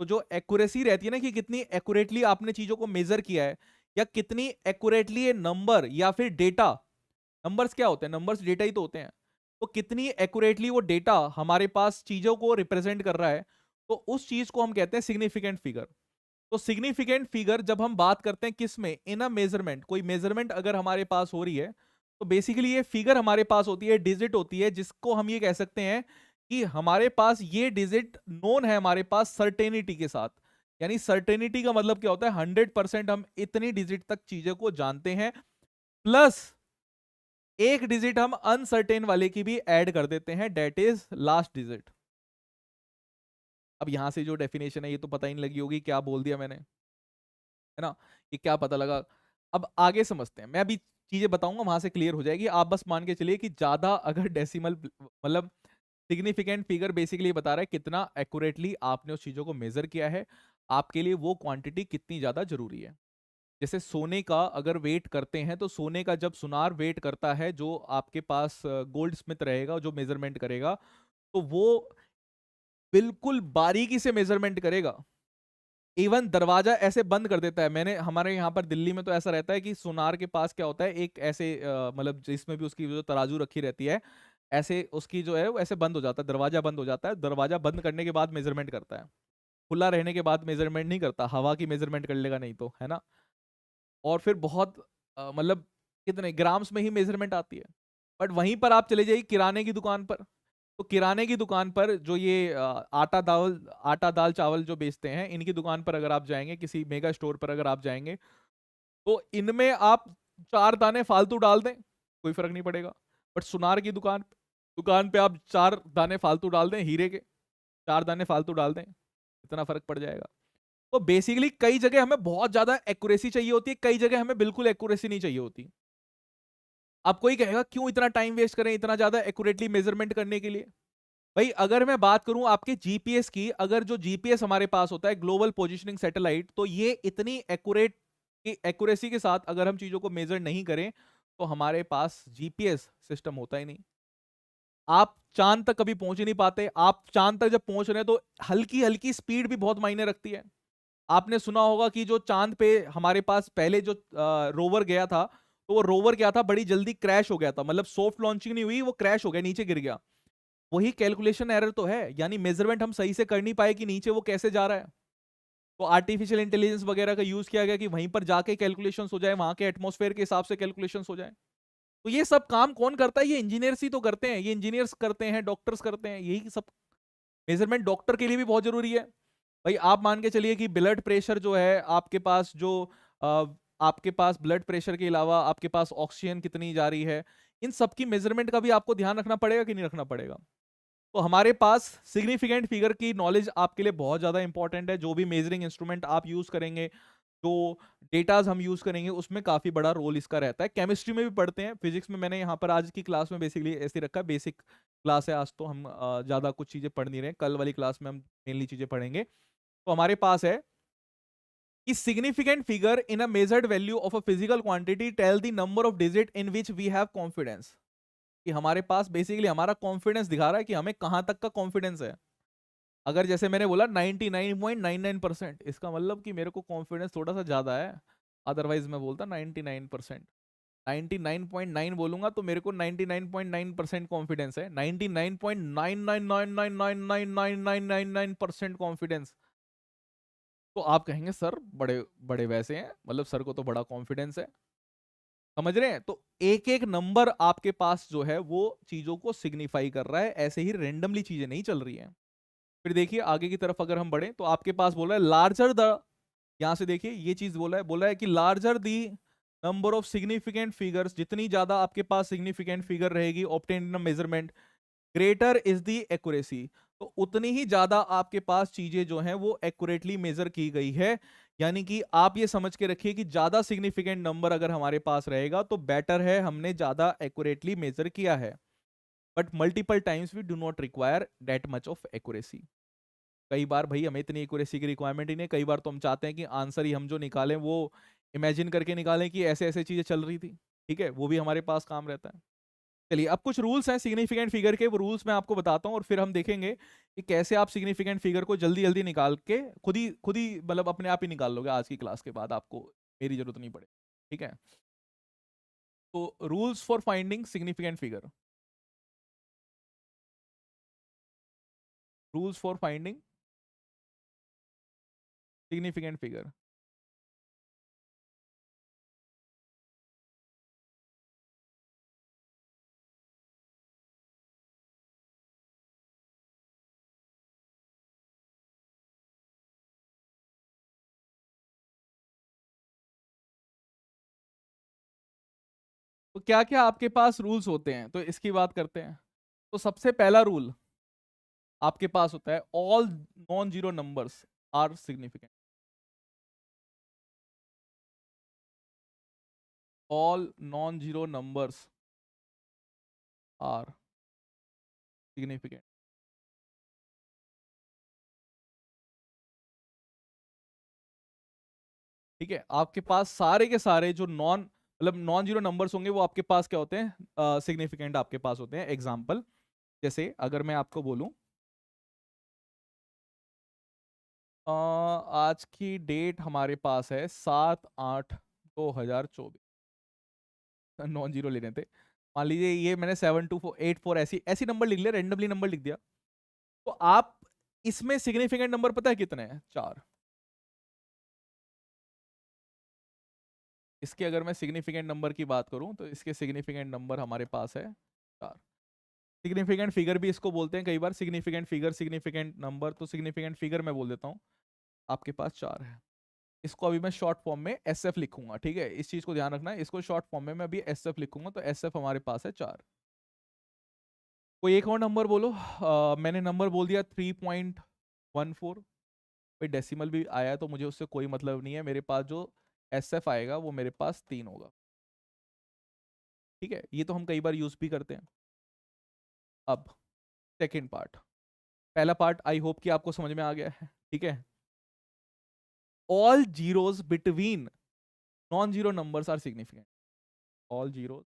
A: तो जो एक्यूरेसी रहती है ना, कि कितनी एक्यूरेटली आपने चीजों को मेजर किया है, या कितनी एक्यूरेटली ये नंबर या फिर डेटा, नंबर्स क्या होते हैं, नंबर्स डेटा ही तो होते हैं, तो कितनी एक्यूरेटली वो डेटा हमारे पास चीजों को रिप्रेजेंट कर रहा है, तो उस चीज को हम कहते हैं सिग्निफिकेंट फिगर। तो सिग्निफिकेंट फिगर जब हम बात करते हैं किस में, इन अ मेजरमेंट, कोई मेजरमेंट अगर हमारे पास हो रही है तो बेसिकली ये फिगर हमारे पास होती है, डिजिट होती है, जिसको हम ये कह सकते हैं कि हमारे पास ये डिजिट नोन है हमारे पास सर्टेनिटी के साथ। यानी सर्टेनिटी का मतलब क्या होता है, 100% हम इतनी डिजिट तक चीजों को जानते हैं, प्लस एक डिजिट हम अनसर्टेन वाले की भी ऐड कर देते हैं, डेट इज लास्ट डिजिट। अब यहां से जो डेफिनेशन है ये तो पता ही नहीं लगी होगी क्या बोल दिया मैंने, है ना, ये क्या पता लगा। अब आगे समझते हैं, मैं अभी चीजें बताऊंगा वहां से क्लियर हो जाएगी। आप बस मान के चलिए कि ज्यादा अगर डेसिमल मतलब सिग्निफिकेंट फिगर बेसिकली बता रहा है कितना एक्यूरेटली आपने उस चीजों को मेजर किया है, आपके लिए वो क्वांटिटी कितनी ज्यादा जरूरी है। जैसे सोने का अगर वेट करते हैं तो सोने का जब सुनार वेट करता है, जो आपके पास गोल्ड स्मिथ रहेगा जो मेजरमेंट करेगा, तो वो बिल्कुल बारीकी से मेजरमेंट करेगा। इवन दरवाजा ऐसे बंद कर देता है। मैंने हमारे यहाँ पर दिल्ली में तो ऐसा रहता है कि सुनार के पास क्या होता है, एक ऐसे मतलब जिसमें भी उसकी जो तराजू रखी रहती है, ऐसे उसकी जो है वो ऐसे बंद हो जाता है, दरवाजा बंद हो जाता है। दरवाजा बंद करने के बाद मेजरमेंट करता है, खुला रहने के बाद मेजरमेंट नहीं करता, हवा की मेजरमेंट कर लेगा नहीं तो, है ना। और फिर बहुत मतलब कितने ग्राम्स में ही मेजरमेंट आती है। बट वहीं पर आप चले जाइए किराने की दुकान पर, तो किराने की दुकान पर जो ये आटा दाल चावल जो बेचते हैं, इनकी दुकान पर अगर आप जाएंगे, किसी मेगा स्टोर पर अगर आप जाएंगे, तो इनमें आप 4 दाने फालतू डाल दें कोई फर्क नहीं पड़ेगा। बट सुनार की दुकान पे आप 4 दाने फालतू डाल दें, हीरे के 4 दाने फालतू डाल दें, इतना फर्क पड़ जाएगा। तो बेसिकली कई जगह हमें बहुत ज्यादा एक्यूरेसी चाहिए होती है, कई जगह हमें बिल्कुल एक्यूरेसी नहीं चाहिए होती। अब कोई कहेगा क्यों इतना टाइम वेस्ट करें इतना ज्यादा एक्यूरेटली मेजरमेंट करने के लिए। भाई अगर मैं बात करूं आपके जीपीएस की, अगर जो जीपीएस हमारे पास होता है ग्लोबल पोजिशनिंग सैटेलाइट, तो ये इतनी एक्यूरेसी के साथ अगर हम चीजों को मेजर नहीं करें तो हमारे पास जीपीएस सिस्टम होता ही नहीं। आप चांद तक कभी पहुंच ही नहीं पाते। आप चांद तक जब पहुंच रहे हैं तो हल्की हल्की स्पीड भी बहुत मायने रखती है। आपने सुना होगा कि जो चांद पे हमारे पास पहले जो रोवर गया था, तो वो रोवर क्या था, बड़ी जल्दी क्रैश हो गया था, मतलब सॉफ्ट लॉन्चिंग नहीं हुई, वो क्रैश हो गया, नीचे गिर गया। वही कैलकुलेशन एरर तो है, यानी मेजरमेंट हम सही से कर नहीं पाए कि नीचे वो कैसे जा रहा है। तो आर्टिफिशियल इंटेलिजेंस वगैरह का यूज किया गया कि वहीं पर जाके कैलकुलेशंस हो जाए, वहां के एटमॉस्फेयर के हिसाब से कैलकुलेशंस हो जाए। तो ये सब काम कौन करता है? ये इंजीनियर्स ही तो करते हैं, ये इंजीनियर्स करते हैं, डॉक्टर्स करते हैं, यही सब मेजरमेंट डॉक्टर के लिए भी बहुत जरूरी है। भाई आप मान के चलिए कि ब्लड प्रेशर जो है आपके पास, जो अ, आपके पास ब्लड प्रेशर के अलावा आपके पास ऑक्सीजन कितनी जा रही है, इन सब की मेजरमेंट का भी आपको ध्यान रखना पड़ेगा कि नहीं रखना पड़ेगा? तो हमारे पास सिग्निफिकेंट फिगर की नॉलेज आपके लिए बहुत ज्यादा इंपॉर्टेंट है। जो भी मेजरिंग इंस्ट्रूमेंट आप यूज करेंगे, जो डेटाज हम यूज करेंगे, उसमें काफी बड़ा रोल इसका रहता है। केमिस्ट्री में भी पढ़ते हैं, फिजिक्स में मैंने यहाँ पर आज की क्लास में बेसिकली ऐसे रखा है, बेसिक क्लास है आज, तो हम ज्यादा कुछ चीजें पढ़ नहीं रहे, कल वाली क्लास में हम मेनली चीजें पढ़ेंगे। तो हमारे पास है कि significant figure in a measured value of a physical quantity tell the number of digit in which we have confidence. कि हमारे पास बेसिकली हमारा कॉन्फिडेंस दिखा रहा है कि हमें कहां तक का कॉन्फिडेंस है। अगर जैसे मैंने बोला 99.99%, इसका मतलब कि मेरे को कॉन्फिडेंस थोड़ा सा ज्यादा है, अदरवाइज मैं बोलता 99%। 99.9 बोलूंगा तो मेरे को 99.9% कॉन्फिडेंस है, 99.999999999% कॉन्फिडेंस। तो आप कहेंगे सर बड़े बड़े वैसे हैं, मतलब सर को तो बड़ा कॉन्फिडेंस है। समझ रहे हैं? तो एक एक नंबर आपके पास जो है वो चीजों को सिग्निफाई कर रहा है, ऐसे ही रेंडमली चीजें नहीं चल रही हैं। फिर देखिए आगे की तरफ अगर हम बढ़े तो आपके पास बोला है लार्जर द, यहां से देखिए ये चीज बोला है कि larger the number of significant figures, जितनी ज्यादा आपके पास सिग्निफिकेंट फिगर रहेगी obtained in measurement, greater is the accuracy. तो उतनी ही ज्यादा आपके पास चीजें जो हैं वो एक्यूरेटली मेजर की गई है। यानी कि आप ये समझ के रखिए कि ज्यादा सिग्निफिकेंट नंबर अगर हमारे पास रहेगा तो बेटर है, हमने ज्यादा एक्यूरेटली मेजर किया है। But multiple times we do not require that much of accuracy. कई बार भाई हमें इतनी एक्यूरेसी की रिक्वायरमेंट ही नहीं, कई बार तो हम चाहते हैं कि आंसर ही हम जो निकालें वो इमेजिन करके निकालें कि ऐसे ऐसे चीजें चल रही थी। ठीक है, वो भी हमारे पास काम रहता है। चलिए अब कुछ रूल्स हैं सिग्निफिकेंट फिगर के, वो रूल्स मैं आपको बताता हूँ और फिर हम देखेंगे कि कैसे आप सिग्निफिकेंट फिगर को जल्दी जल्दी निकाल के खुद ही मतलब अपने आप ही निकाल लोगे, आज की क्लास के बाद आपको मेरी जरूरत नहीं पड़े। ठीक है, तो rules for finding significant figure, rules for finding significant figure. तो क्या क्या आपके पास रूल्स होते हैं, तो इसकी बात करते हैं। तो सबसे पहला रूल आपके पास होता है, all non zero numbers are significant. All non zero numbers are significant. ठीक है, आपके पास सारे के सारे जो नॉन मतलब नॉन जीरो नंबर्स होंगे वो आपके पास क्या होते हैं, सिग्निफिकेंट आपके पास होते हैं। एग्जाम्पल जैसे अगर मैं आपको बोलूं आज की डेट हमारे पास है 7/8/2024, नॉन जीरो लेने थे। मान लीजिए ये मैंने 72484 ऐसी ऐसी नंबर लिख लिया, रेंडमली नंबर लिख दिया। तो आप इसमें सिग्निफिकेंट नंबर पता है कितने हैं? 4। इसके अगर मैं सिग्निफिकेंट नंबर की बात करूं तो इसके सिग्निफिकेंट नंबर हमारे पास है 4। सिग्निफिकेंट फिगर भी इसको बोलते हैं कई बार, सिग्निफिकेंट फिगर, सिग्निफिकेंट नंबर, तो सिग्निफिकेंट फिगर मैं बोल देता हूँ आपके पास 4 है। इसको अभी मैं शॉर्ट फॉर्म में एस एफ लिखूंगा। ठीक है, इस चीज को ध्यान रखना है, इसको शॉर्ट फॉर्म में मैं अभी एस एफ लिखूंगा, तो एस एफ हमारे पास है 4। कोई एक और नंबर बोलो। मैंने नंबर बोल दिया 3.14। कोई डेसिमल भी आया है तो मुझे उससे कोई मतलब नहीं है, मेरे पास जो एस एफ आएगा वो मेरे पास 3 होगा। ठीक है, ये तो हम कई बार यूज भी करते हैं। अब सेकेंड पार्ट, पहला पार्ट आई होप कि आपको समझ में आ गया है। ठीक है, all zeros between non zero numbers are significant. All zero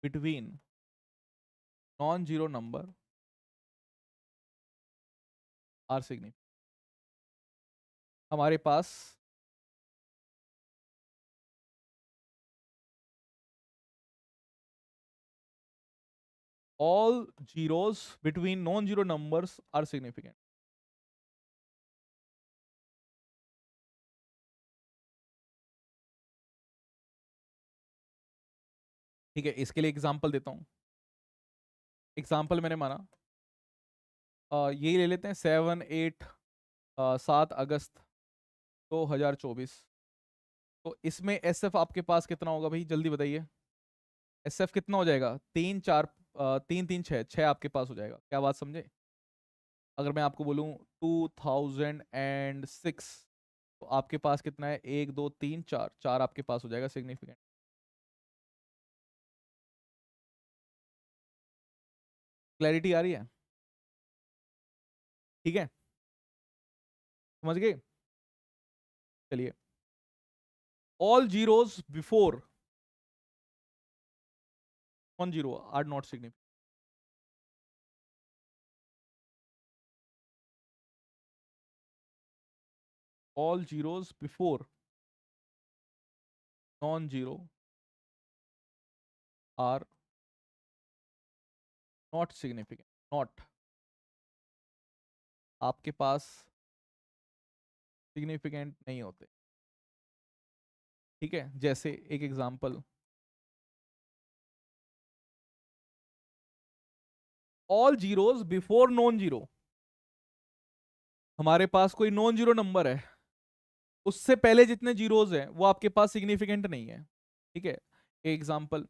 A: between non zero number are significant. हमारे पास all zeros between non-zero numbers are significant। ठीक है, इसके लिए एग्जांपल देता हूँ। एग्जांपल मैंने माना यही ले लेते हैं 7 अगस्त 2024। तो इसमें एस एफ आपके पास कितना होगा भाई, जल्दी बताइए। एस एफ कितना हो जाएगा, 3 4 3 3 6 आपके पास हो जाएगा। क्या बात समझे? अगर मैं आपको बोलूँ 2006, तो आपके पास कितना है, 1 2 3 4 आपके पास हो जाएगा सिग्निफिकेंट। क्लैरिटी आ रही है? ठीक है, समझ गए? चलिए, all zeros before one zero are not significant. All zeros before non zero are not significant. Not आपके पास सिग्निफिकेंट नहीं होते। ठीक है, जैसे एक example, all zeros before non zero. हमारे पास कोई नॉन जीरो नंबर है, उससे पहले जितने जीरोस हैं वो आपके पास सिग्निफिकेंट नहीं है। ठीक है, एग्जांपल,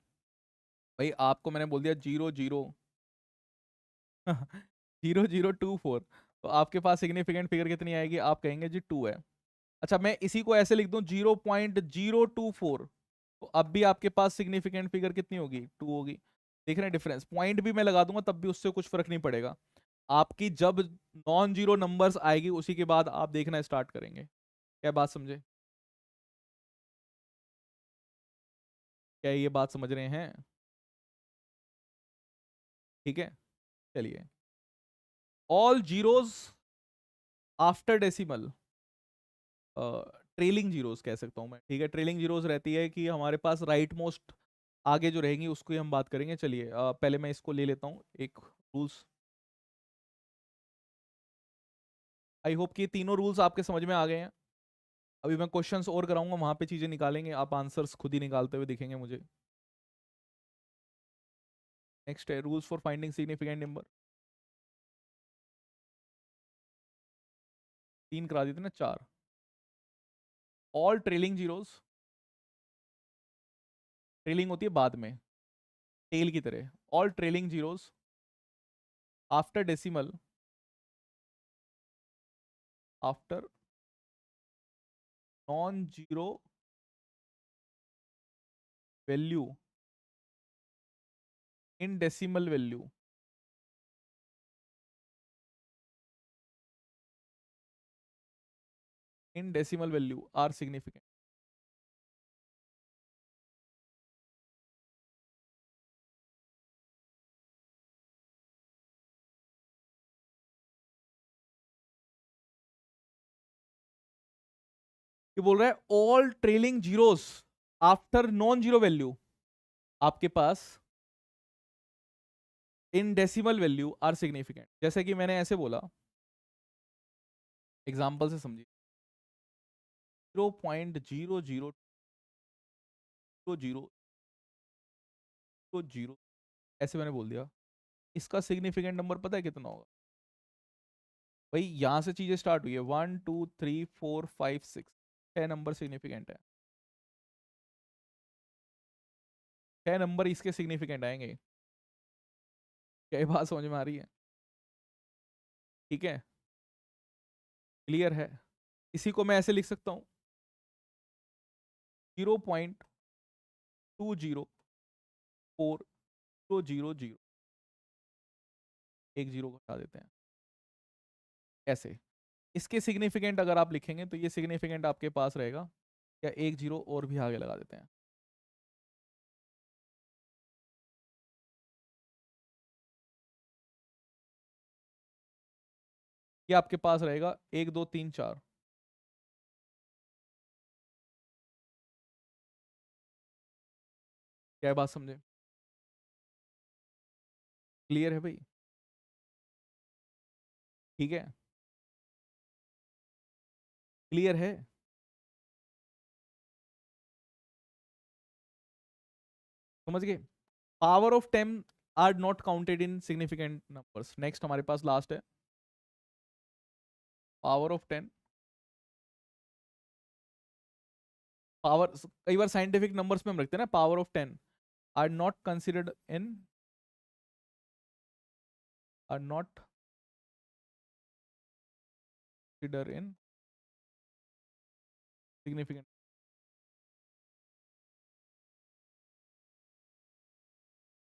A: भाई आपको मैंने बोल दिया 0 0 0 0 2 4, तो आपके पास सिग्निफिकेंट फिगर कितनी आएगी, आप कहेंगे जी 2 है। अच्छा, मैं इसी को ऐसे लिख दूं 0.024, तो अब भी आपके पास सिग्निफिकेंट फिगर कितनी होगी, 2 होगी। देख रहे हैं डिफरेंस? पॉइंट भी मैं लगा दूंगा तब भी उससे कुछ फर्क नहीं पड़ेगा। आपकी जब नॉन जीरो नंबर्स आएगी उसी के बाद आप देखना स्टार्ट करेंगे। क्या बात समझे? क्या ये बात समझ रहे हैं? ठीक है, चलिए, all zeros after decimal, trailing zeros कह सकता हूं मैं। ठीक है, ट्रेलिंग जीरोस रहती है कि हमारे पास राइट मोस्ट आगे जो रहेंगी उसको ही हम बात करेंगे। चलिए, पहले मैं इसको ले लेता हूँ एक रूल्स। आई होप कि तीनों रूल्स आपके समझ में आ गए हैं। अभी मैं क्वेश्चंस और कराऊंगा, वहां पे चीजें निकालेंगे, आप आंसर्स खुद ही निकालते हुए दिखेंगे मुझे। नेक्स्ट है rules for finding significant number. 3 करा देते ना, 4। ऑल ट्रेलिंग जीरोस, ट्रेलिंग होती है बाद में, टेल की तरह। All trailing zeros after decimal, after non zero value in decimal value, in decimal value are significant. ये बोल रहा है all trailing zeros after non zero value आपके पास in decimal value are significant. जैसे कि मैंने ऐसे बोला, एग्जाम्पल से समझिए, 0.0000, ऐसे मैंने बोल दिया। इसका सिग्निफिकेंट नंबर पता है कितना होगा? भाई यहां से चीजें स्टार्ट हुई है, 1 2 3 4 5 6, 6 नंबर सिग्निफिकेंट है। 6 नंबर इसके सिग्निफिकेंट आएंगे। क्या ये बात समझ में आ रही है? ठीक है, क्लियर है? इसी को मैं ऐसे लिख सकता हूँ, 0.204 0 0, एक जीरो को हटा देते हैं ऐसे। इसके सिग्निफिकेंट अगर आप लिखेंगे तो ये सिग्निफिकेंट आपके पास रहेगा, या एक जीरो और भी आगे लगा देते हैं। ये आपके पास रहेगा 1 2 3 4। क्या बात समझे? क्लियर है भाई? ठीक है, क्लियर है। समझ गए? Power of 10 are not counted in significant numbers. Next हमारे पास लास्ट है पावर ऑफ 10। पावर कई बार साइंटिफिक नंबर्स में हम रखते हैं ना, power of 10 are not considered in, are not consider in significant.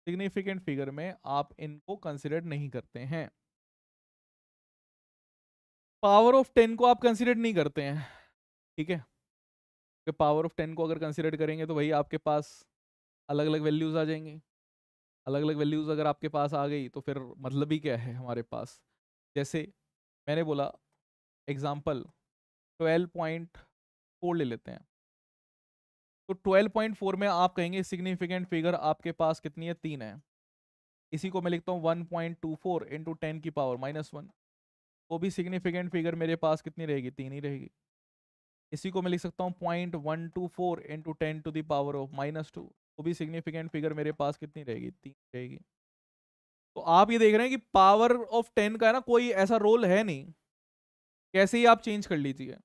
A: Significant figure में आप इनको कंसिडर नहीं करते हैं। पावर ऑफ 10 को आप कंसिडर नहीं करते हैं, ठीक है? कि पावर ऑफ 10 को अगर कंसिडर करेंगे तो भाई आपके पास अलग अलग वैल्यूज आ जाएंगी। अलग अलग वैल्यूज अगर आपके पास आ गई तो फिर मतलब ही क्या है हमारे पास। जैसे मैंने बोला एग्जाम्पल 12.4 ले लेते हैं। तो 12.4 में आप कहेंगे सिग्निफिकेंट फिगर आपके पास कितनी है, 3 है। इसी को मैं लिखता हूँ 1.24 इंटू 10 की पावर -1। वो भी सिग्निफिकेंट फिगर मेरे पास कितनी रहेगी, 3 ही रहेगी। इसी को मैं लिख सकता हूँ 0.124 into 10 to the power of -2। वो भी सिग्निफिकेंट फिगर मेरे पास कितनी रहेगी, 3 रहेगी। तो आप ये देख रहे हैं कि पावर ऑफ 10 का है ना कोई ऐसा रोल है नहीं, कैसे ही आप चेंज कर लीजिए,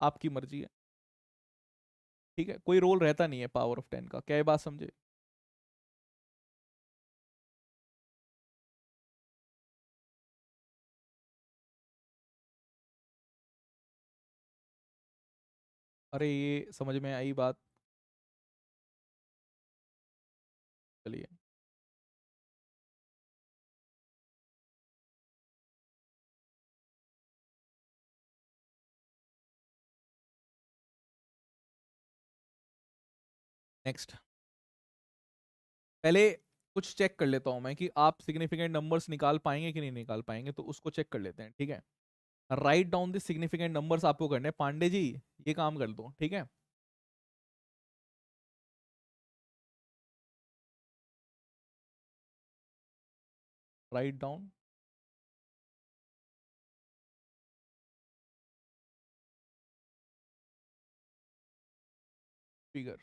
A: आपकी मर्जी है। ठीक है, कोई रोल रहता नहीं है पावर ऑफ 10 का। क्या ये बात समझे? अरे ये समझ में आई बात? चलिए, नेक्स्ट। पहले कुछ चेक कर लेता हूं मैं कि आप सिग्निफिकेंट नंबर्स निकाल पाएंगे कि नहीं निकाल पाएंगे, तो उसको चेक कर लेते हैं, ठीक है? Write down the significant numbers आपको करने हैं। पांडे जी ये काम कर दो, ठीक है? Write down figure.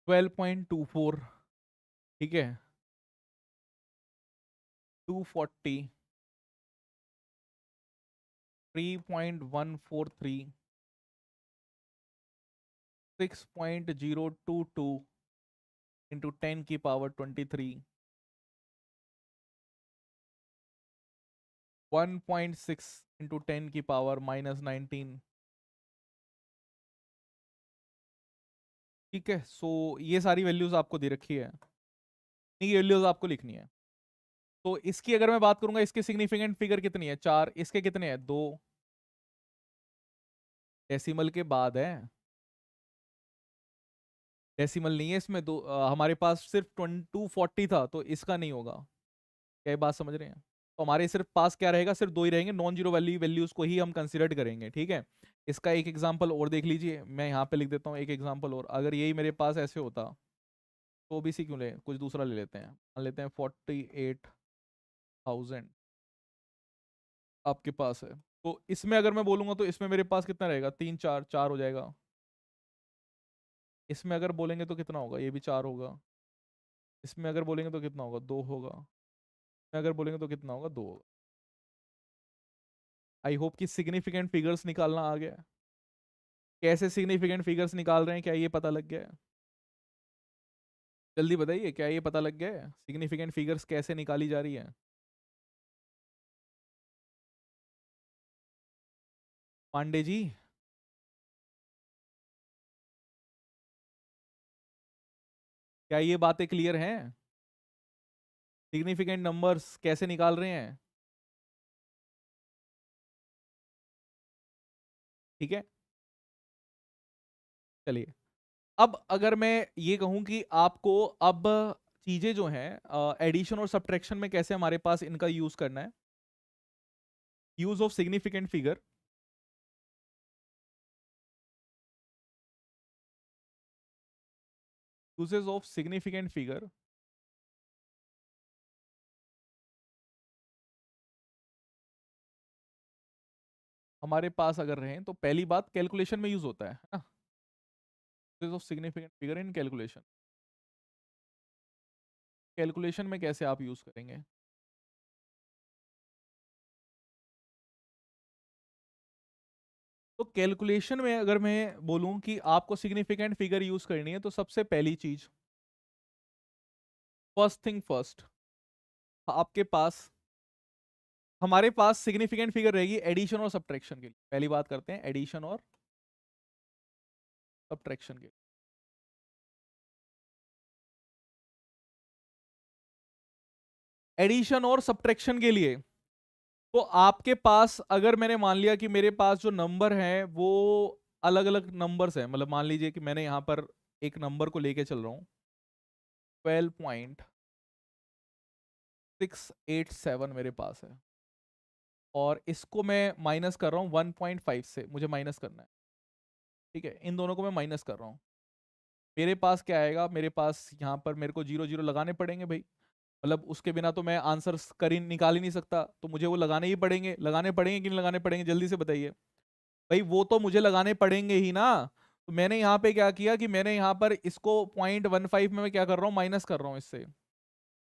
A: 12.24, ठीक है? 240, 3.143, 6.022 इंटू 10 की पावर 23, 1.6 इंटू 10 की पावर -19। ठीक है, सो ये सारी वैल्यूज आपको दे रखी है, ये वैल्यूज आपको लिखनी है। तो इसकी अगर मैं बात करूंगा, इसके सिग्निफिकेंट फिगर कितनी है, 4। इसके कितने हैं, 2। डेसिमल के बाद है, डेसिमल नहीं है इसमें। दो हमारे पास सिर्फ 240 था, तो इसका नहीं होगा। क्या ये बात समझ रहे हैं? तो हमारे सिर्फ पास क्या रहेगा, सिर्फ 2 ही रहेंगे, नॉन जीरो वैल्यू वैल्यूज को ही हम कंसिडर करेंगे, ठीक है? इसका एक एग्जांपल और देख लीजिए, मैं यहाँ पे लिख देता हूँ एक एग्जांपल और। अगर यही मेरे पास ऐसे होता तो ओबीसी क्यों ले, कुछ दूसरा ले लेते हैं। मान लेते हैं 48,000 आपके पास है। तो इसमें अगर मैं बोलूंगा तो इसमें मेरे पास कितना रहेगा, 3 4 4 हो जाएगा। इसमें अगर बोलेंगे तो कितना होगा, ये भी 4 होगा। इसमें अगर बोलेंगे तो कितना होगा, 2 होगा। इसमें अगर बोलेंगे तो कितना होगा, 2 होगा। आई होप कि सिग्निफिकेंट फिगर्स निकालना आ गया। कैसे सिग्निफिकेंट फिगर्स निकाल रहे हैं, क्या ये पता लग गया है? जल्दी बताइए, क्या ये पता लग गया है सिग्निफिकेंट फिगर्स कैसे निकाली जा रही है? पांडे जी, क्या ये बातें क्लियर हैं? सिग्निफिकेंट नंबर्स कैसे निकाल रहे हैं? ठीक है, चलिए। अब अगर मैं ये कहूं कि आपको अब चीजें जो हैं एडिशन और सब्ट्रैक्शन में कैसे हमारे पास इनका यूज करना है, use of significant figure. Uses of significant figure, हमारे पास अगर रहें तो पहली बात कैलकुलेशन में यूज होता है ना, uses of significant figure in calculation. Calculation में कैसे आप यूज करेंगे? तो कैलकुलेशन में अगर मैं बोलूं कि आपको सिग्निफिकेंट फिगर यूज करनी है, तो सबसे पहली चीज, फर्स्ट थिंग फर्स्ट, आपके पास, हमारे पास सिग्निफिकेंट फिगर रहेगी एडिशन और सब्ट्रैक्शन के लिए। पहली बात करते हैं एडिशन और सब्ट्रैक्शन के लिए। एडिशन और सब्ट्रैक्शन के लिए तो आपके पास, अगर मैंने मान लिया कि मेरे पास जो नंबर है वो अलग अलग नंबर्स हैं, मतलब मान लीजिए कि मैंने यहां पर एक नंबर को लेके चल रहा हूं, 12.687 मेरे पास है, और इसको मैं माइनस कर रहा हूँ 1.5 से, मुझे माइनस करना है। ठीक है, इन दोनों को मैं माइनस कर रहा हूँ। मेरे पास क्या आएगा, मेरे पास यहाँ पर मेरे को जीरो जीरो लगाने पड़ेंगे भाई, मतलब उसके बिना तो मैं आंसर कर ही निकाल ही नहीं सकता, तो मुझे वो लगाने ही पड़ेंगे। लगाने पड़ेंगे कि नहीं लगाने पड़ेंगे, जल्दी से बताइए भाई। वो तो मुझे लगाने पड़ेंगे ही ना। तो मैंने यहाँ पे क्या किया कि मैंने यहाँ पर इसको 0.15 में मैं क्या कर रहा हूँ, माइनस कर रहा हूँ इससे।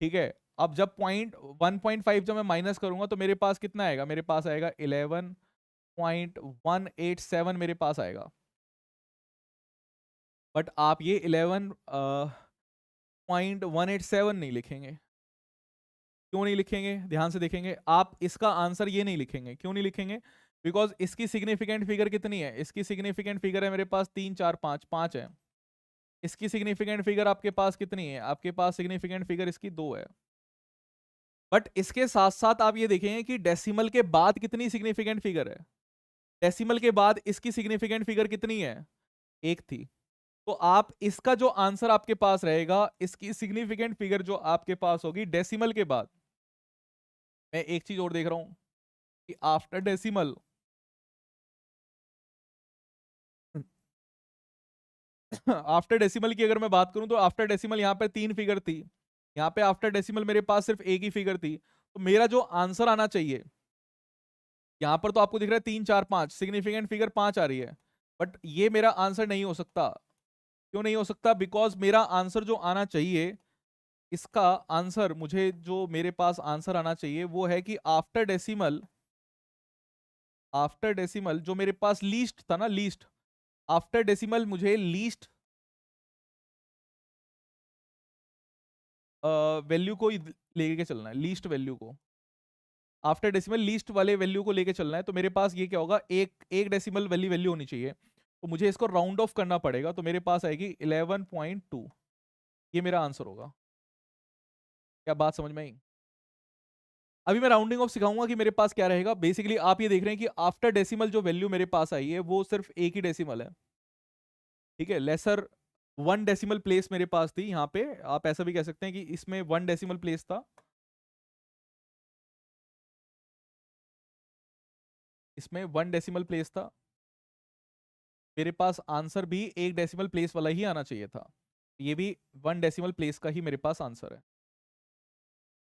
A: ठीक है, अब जब 1.5 जब मैं माइनस करूंगा तो मेरे पास कितना आएगा, मेरे पास आएगा 11.187 मेरे पास आएगा। बट आप ये 11.187 नहीं लिखेंगे। क्यों नहीं लिखेंगे, ध्यान से देखेंगे आप, इसका आंसर ये नहीं लिखेंगे। क्यों नहीं लिखेंगे? बिकॉज इसकी सिग्निफिकेंट फिगर कितनी है, इसकी सिग्निफिकेंट फिगर है मेरे पास 3 4 5 5 है। इसकी सिग्निफिकेंट फिगर आपके पास कितनी है, आपके पास सिग्निफिकेंट फिगर इसकी 2 है। बट इसके साथ साथ आप ये देखेंगे कि डेसिमल के बाद कितनी सिग्निफिकेंट फिगर है। डेसिमल के बाद इसकी सिग्निफिकेंट फिगर कितनी है, 1 थी। तो आप इसका जो आंसर आपके पास रहेगा, इसकी सिग्निफिकेंट फिगर जो आपके पास होगी डेसिमल के बाद, मैं एक चीज और देख रहा हूं कि आफ्टर डेसिमल, आफ्टर डेसिमल की अगर मैं बात करूं तो आफ्टर डेसिमल यहाँ पे 3 फिगर थी, यहाँ पे आफ्टर डेसिमल मेरे पास सिर्फ एक ही फिगर थी। तो मेरा जो आंसर आना चाहिए, यहाँ पर तो आपको दिख रहा है 3 4 5, सिग्निफिकेंट फिगर 5 आ रही है, बट ये मेरा आंसर नहीं हो सकता। क्यों नहीं हो सकता? बिकॉज मेरा आंसर जो आना चाहिए, इसका आंसर, मुझे जो मेरे पास आंसर आना चाहिए वो है कि आफ्टर डेसिमल, आफ्टर डेसिमल जो मेरे पास लीस्ट था ना, लीस्ट, आफ्टर डेसिमल मुझे लीस्ट वैल्यू को लेके चलना है, लीस्ट वैल्यू को, आफ्टर डेसिमल लीस्ट वाले वैल्यू को लेके चलना है। तो मेरे पास ये क्या होगा, एक एक डेसिमल वाली वैल्यू होनी चाहिए, तो मुझे इसको राउंड ऑफ करना पड़ेगा, तो मेरे पास आएगी 11.2। ये मेरा आंसर होगा। क्या बात समझ में आई? अभी मैं राउंडिंग ऑफ सिखाऊंगा कि मेरे पास क्या रहेगा। बेसिकली आप ये देख रहे हैं कि आफ्टर डेसिमल जो वैल्यू मेरे पास आई है वो सिर्फ एक ही डेसिमल है। ठीक है, लेसर 1 डेसिमल प्लेस मेरे पास थी यहाँ पे, आप ऐसा भी कह सकते हैं कि इसमें 1 डेसिमल प्लेस था, इसमें 1 डेसिमल प्लेस था। मेरे पास आंसर भी 1 डेसिमल प्लेस वाला ही आना चाहिए था। ये भी 1 डेसिमल प्लेस का ही मेरे पास आंसर है।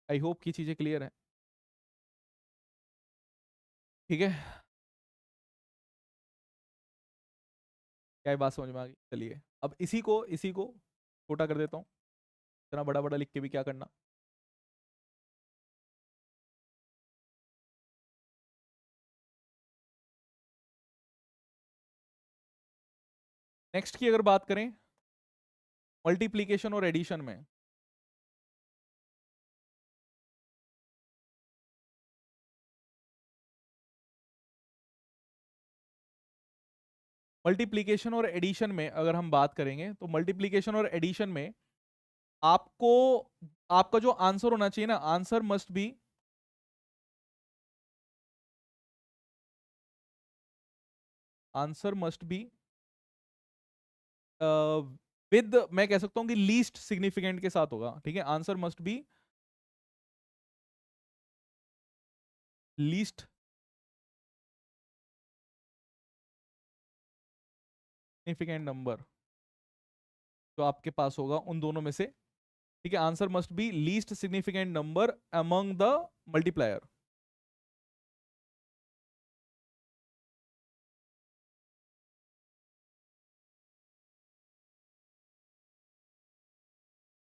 A: आई होप की चीजें क्लियर है। ठीक है, क्या ये बात समझ में आ गई? चलिए, अब इसी को छोटा कर देता हूँ, इतना बड़ा बड़ा लिख के भी क्या करना। नेक्स्ट की अगर बात करें मल्टीप्लीकेशन और एडिशन में, मल्टीप्लीकेशन और एडिशन में अगर हम बात करेंगे तो मल्टीप्लीकेशन और एडिशन में आपको, आपका जो आंसर होना चाहिए ना, answer must be, answer must be with, मैं कह सकता हूं कि लीस्ट सिग्निफिकेंट के साथ होगा, ठीक है। Answer must be least significant number जो आपके पास होगा उन दोनों में से, ठीक है। Answer must be least significant number among the multiplier.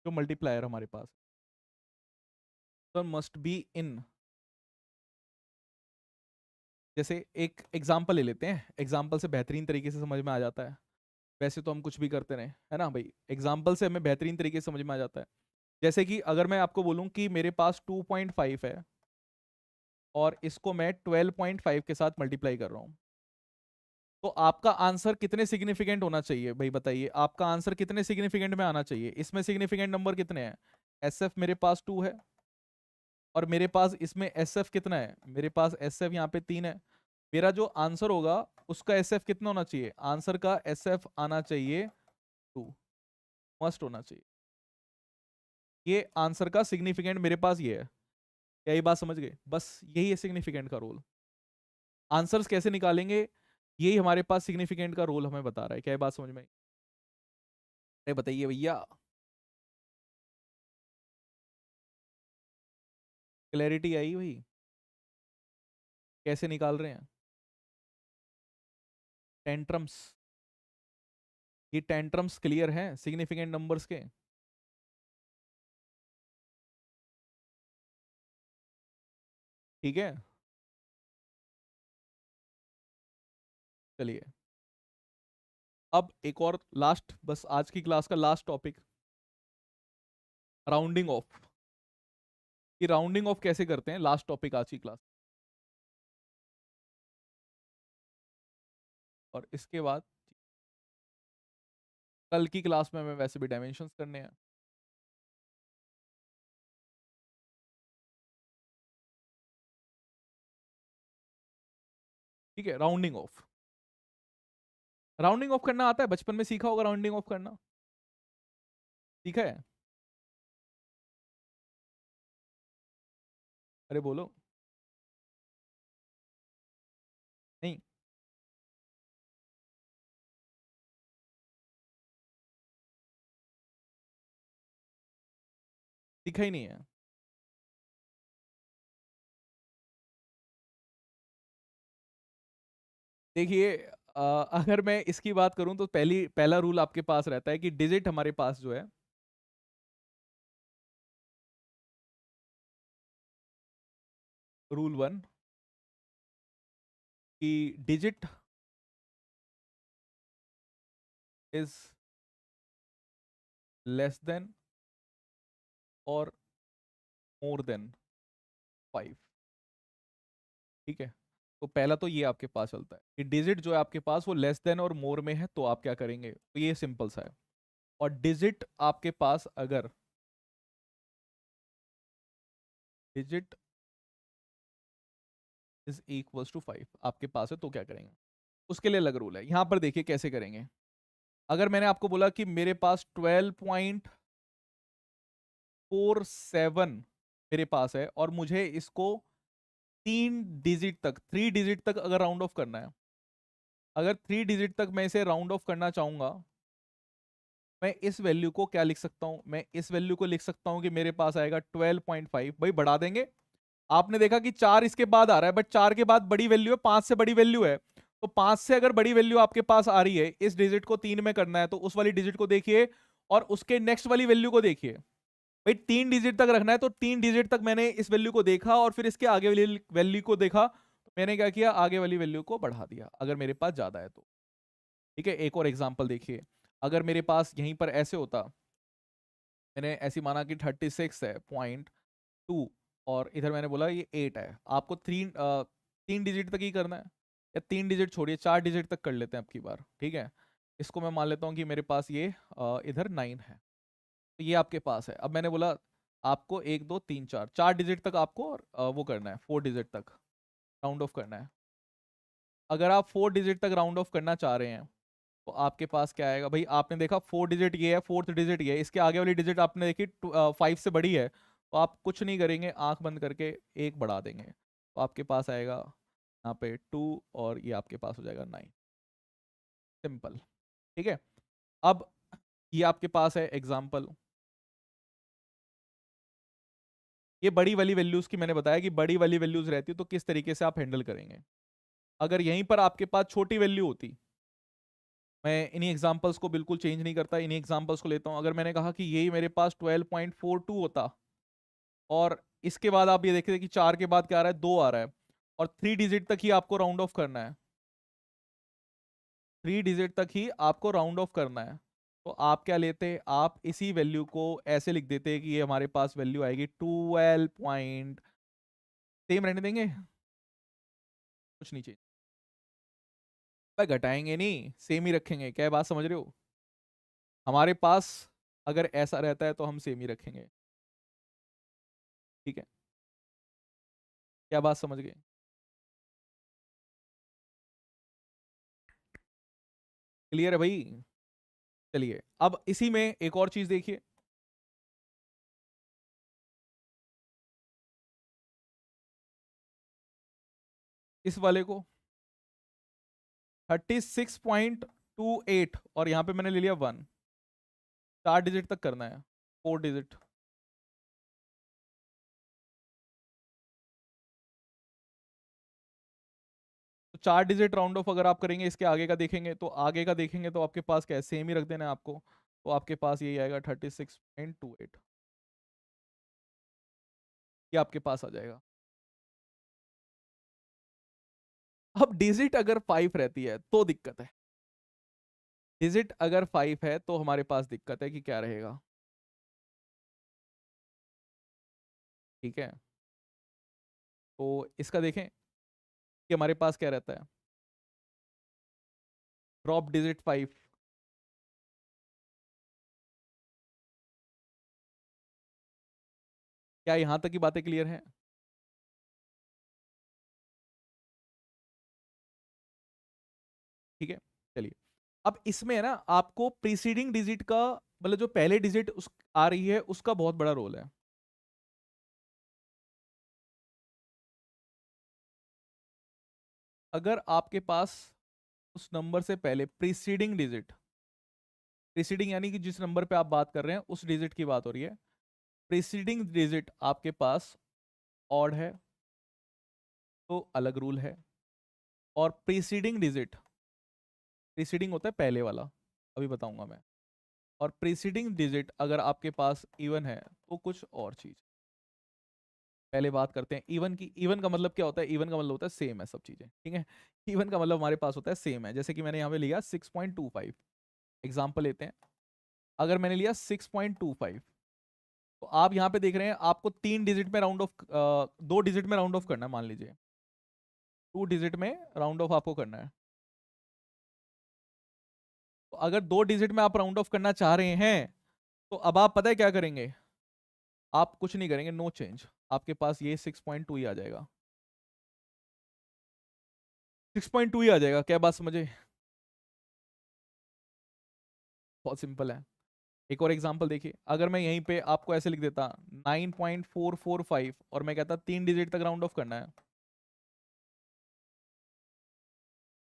A: जो मल्टीप्लायर हमारे पास मस्ट बी इन, जैसे एक एग्जाम्पल ले लेते हैं, एग्जाम्पल से बेहतरीन तरीके से समझ में आ जाता है। वैसे तो हम कुछ भी करते रहे, है ना भाई, एग्जाम्पल से हमें बेहतरीन तरीके से समझ में आ जाता है। जैसे कि अगर मैं आपको बोलूं कि मेरे पास 2.5 है और इसको मैं 12.5 के साथ मल्टीप्लाई कर रहा हूं, तो आपका आंसर कितने सिग्निफिकेंट होना चाहिए भाई, बताइए। आपका आंसर कितने सिग्निफिकेंट में आना चाहिए? इसमें सिग्निफिकेंट नंबर कितने हैं? एस एफ मेरे पास 2 है, और मेरे पास इसमें एस एफ कितना है? मेरे पास एस एफ यहाँ पे 3 है। मेरा जो आंसर होगा उसका एस एफ कितना होना चाहिए? आंसर का एस एफ आना चाहिए 2, मस्ट होना चाहिए। ये आंसर का सिग्निफिकेंट मेरे पास ये है। क्या ये बात समझ गए? बस यही है सिग्निफिकेंट का रोल। आंसर्स कैसे निकालेंगे, यही हमारे पास सिग्निफिकेंट का रोल हमें बता रहा है। क्या ये बात समझ में आई? अरे बताइए भैया। क्लैरिटी आई भाई? कैसे निकाल रहे हैं? टेंट्रम्स, ये टेंट्रम्स क्लियर हैं सिग्निफिकेंट नंबर्स के? ठीक है, चलिए। अब एक और लास्ट, बस आज की क्लास का लास्ट टॉपिक, राउंडिंग ऑफ। कि राउंडिंग ऑफ कैसे करते हैं, लास्ट टॉपिक आज की क्लास। और इसके बाद कल की क्लास में हमें वैसे भी डायमेंशंस करने हैं। ठीक है, राउंडिंग ऑफ। राउंडिंग ऑफ करना आता है, बचपन में सीखा होगा राउंडिंग ऑफ करना, सीखा है? अरे बोलो। नहीं, सीखा ही नहीं है। देखिए, अगर मैं इसकी बात करूं तो पहला रूल आपके पास रहता है कि डिजिट हमारे पास जो है, रूल 1, कि डिजिट इज लेस देन और मोर देन 5। ठीक है, तो पहला तो ये आपके पास चलता है कि डिजिट जो है आपके पास वो लेस देन और मोर में है, तो आप क्या करेंगे? तो ये सिंपल सा है। और डिजिट आपके पास अगर डिजिट इज इक्वल्स टू 5 आपके पास है, तो क्या करेंगे? उसके लिए अलग रूल है। यहां पर देखिए कैसे करेंगे। अगर मैंने आपको बोला कि मेरे पास 12.47 मेरे पास है, और मुझे इसको 3 डिजिट तक, 3 डिजिट तक अगर राउंड ऑफ करना है, अगर 3 डिजिट तक मैं इसे राउंड ऑफ करना चाहूंगा, मैं इस वैल्यू को क्या लिख सकता हूं? मैं इस वैल्यू को लिख सकता हूं कि मेरे पास आएगा 12.5। भाई बढ़ा देंगे। आपने देखा कि 4 इसके बाद आ रहा है, बट 4 के बाद बड़ी वैल्यू है, 5 से बड़ी वैल्यू है। तो 5 से अगर बड़ी वैल्यू आपके पास आ रही है, इस डिजिट को 3 में करना है, तो उस वाली डिजिट को देखिए और उसके नेक्स्ट वाली वैल्यू को देखिए। भाई 3 डिजिट तक रखना है, तो 3 डिजिट तक मैंने इस वैल्यू को देखा और फिर इसके आगे वाली वैल्यू को देखा, तो मैंने क्या किया? आगे वाली वैल्यू को बढ़ा दिया, अगर मेरे पास ज्यादा है तो। ठीक है, एक और एग्जांपल देखिए। अगर मेरे पास यहीं पर ऐसे होता, मैंने ऐसी माना कि 36 है 0.2, और इधर मैंने बोला ये 8 है। आपको 3 डिजिट तक ही करना है, या 3 डिजिट छोड़िए, 4 डिजिट तक कर लेते हैं अब की बार। ठीक है, इसको मैं मान लेता हूँ कि मेरे पास ये इधर 9 है, तो ये आपके पास है। अब मैंने बोला आपको 1 2 3 4 4 डिजिट तक आपको वो करना है, 4 डिजिट तक राउंड ऑफ करना है। अगर आप 4 डिजिट तक राउंड ऑफ करना चाह रहे हैं तो आपके पास क्या आएगा भाई? आपने देखा 4 डिजिट ये है, फोर्थ डिजिट ये है, इसके आगे वाली डिजिट आपने देखी 5 से बड़ी है, तो आप कुछ नहीं करेंगे, आंख बंद करके एक बढ़ा देंगे, तो आपके पास आएगा यहाँ पे 2, और ये आपके पास हो जाएगा 9। सिंपल। ठीक है। अब ये आपके पास है एग्जाम्पल। ये बड़ी वाली वैल्यूज की मैंने बताया कि बड़ी वाली वैल्यूज रहती है तो किस तरीके से आप हैंडल करेंगे। अगर यहीं पर आपके पास छोटी वैल्यू होती, मैं इन्हीं एग्जांपल्स को बिल्कुल चेंज नहीं करता, इन्हीं एग्जांपल्स को लेता हूं। अगर मैंने कहा कि यही मेरे पास 12.42 होता, और इसके बाद आप ये देखते कि 4 के बाद क्या आ रहा है, 2 आ रहा है, और 3 डिजिट तक ही आपको राउंड ऑफ करना है, 3 डिजिट तक ही आपको राउंड ऑफ करना है, तो आप क्या लेते? आप इसी वैल्यू को ऐसे लिख देते कि ये हमारे पास वैल्यू आएगी 12 पॉइंट, सेम रहने देंगे, कुछ नहीं चाहिए भाई, घटाएंगे नहीं, सेम ही रखेंगे। क्या बात समझ रहे हो? हमारे पास अगर ऐसा रहता है तो हम सेम ही रखेंगे। ठीक है, क्या बात समझ गए? क्लियर है भाई? चलिए अब इसी में एक और चीज देखिए। इस वाले को 36.28, और यहां पे मैंने ले लिया 1, 4 डिजिट तक करना है, 4 डिजिट। तो 4 डिजिट राउंड ऑफ अगर आप करेंगे, इसके आगे का देखेंगे, तो आगे का देखेंगे तो आपके पास क्या है, सेम ही रख देना है आपको, तो आपके पास यही आएगा 36.28, ये आपके पास आ जाएगा। अब डिजिट अगर 5 रहती है तो दिक्कत है, डिजिट अगर 5 है तो हमारे पास दिक्कत है कि क्या रहेगा। ठीक है, तो इसका देखें कि हमारे पास क्या रहता है, ड्रॉप डिजिट 5। क्या यहां तक की बातें क्लियर है? ठीक है, चलिए। अब इसमें है ना, आपको प्रीसीडिंग डिजिट का, मतलब जो पहले डिजिट उस आ रही है उसका बहुत बड़ा रोल है। अगर आपके पास उस नंबर से पहले प्रीसीडिंग डिजिट, प्रीसीडिंग यानी कि जिस नंबर पे आप बात कर रहे हैं उस डिजिट की बात हो रही है, प्रीसीडिंग डिजिट आपके पास ऑड है तो अलग रूल है, और प्रीसीडिंग डिजिट, प्रीसीडिंग होता है पहले वाला, अभी बताऊंगा मैं, और प्रीसीडिंग डिजिट अगर आपके पास इवन है तो कुछ और चीज। पहले बात करते हैं इवन की। इवन का मतलब क्या होता है? इवन का मतलब होता है सेम है सब चीजें, ठीक है। इवन का मतलब हमारे पास होता है सेम है, जैसे कि मैंने यहाँ पे लिया 6.25, एग्जाम्पल लेते हैं। अगर मैंने लिया 6.25, तो आप यहाँ पे देख रहे हैं आपको 3 डिजिट में राउंड ऑफ, 2 डिजिट में राउंड ऑफ करना है, मान लीजिए 2 डिजिट में राउंड ऑफ आपको करना है। तो अगर 2 डिजिट में आप राउंड ऑफ करना चाह रहे हैं, तो अब आप पता है क्या करेंगे? आप कुछ नहीं करेंगे, नो चेंज, आपके पास ये 6.2 ही आ जाएगा, 6.2 ही आ जाएगा। क्या बात समझे? बहुत सिंपल है। एक और एग्जांपल देखिए, अगर मैं यहीं पे आपको ऐसे लिख देता 9.445, और मैं कहता 3 डिजिट तक राउंड ऑफ करना है,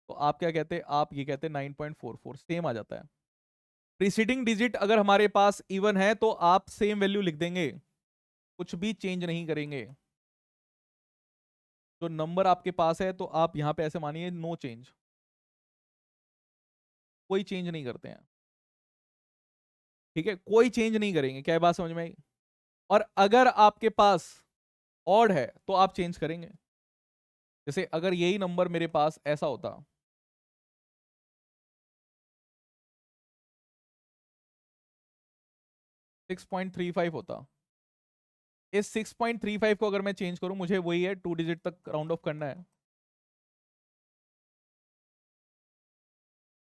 A: तो आप क्या कहते? आप ये कहते 9.44, सेम आ जाता है। प्रीसीडिंग डिजिट अगर हमारे पास इवन है तो आप सेम वैल्यू लिख देंगे, कुछ भी चेंज नहीं करेंगे। जो नंबर आपके पास है तो आप यहां पे ऐसे मानिए नो चेंज, कोई चेंज नहीं करते हैं। ठीक है, कोई चेंज नहीं करेंगे। क्या बात समझ में आई? और अगर आपके पास ऑड है तो आप चेंज करेंगे। जैसे अगर यही नंबर मेरे पास ऐसा होता, 6.35 होता, इस 6.35 को अगर मैं चेंज करूं, मुझे वही है 2 डिजिट तक राउंड ऑफ करना है,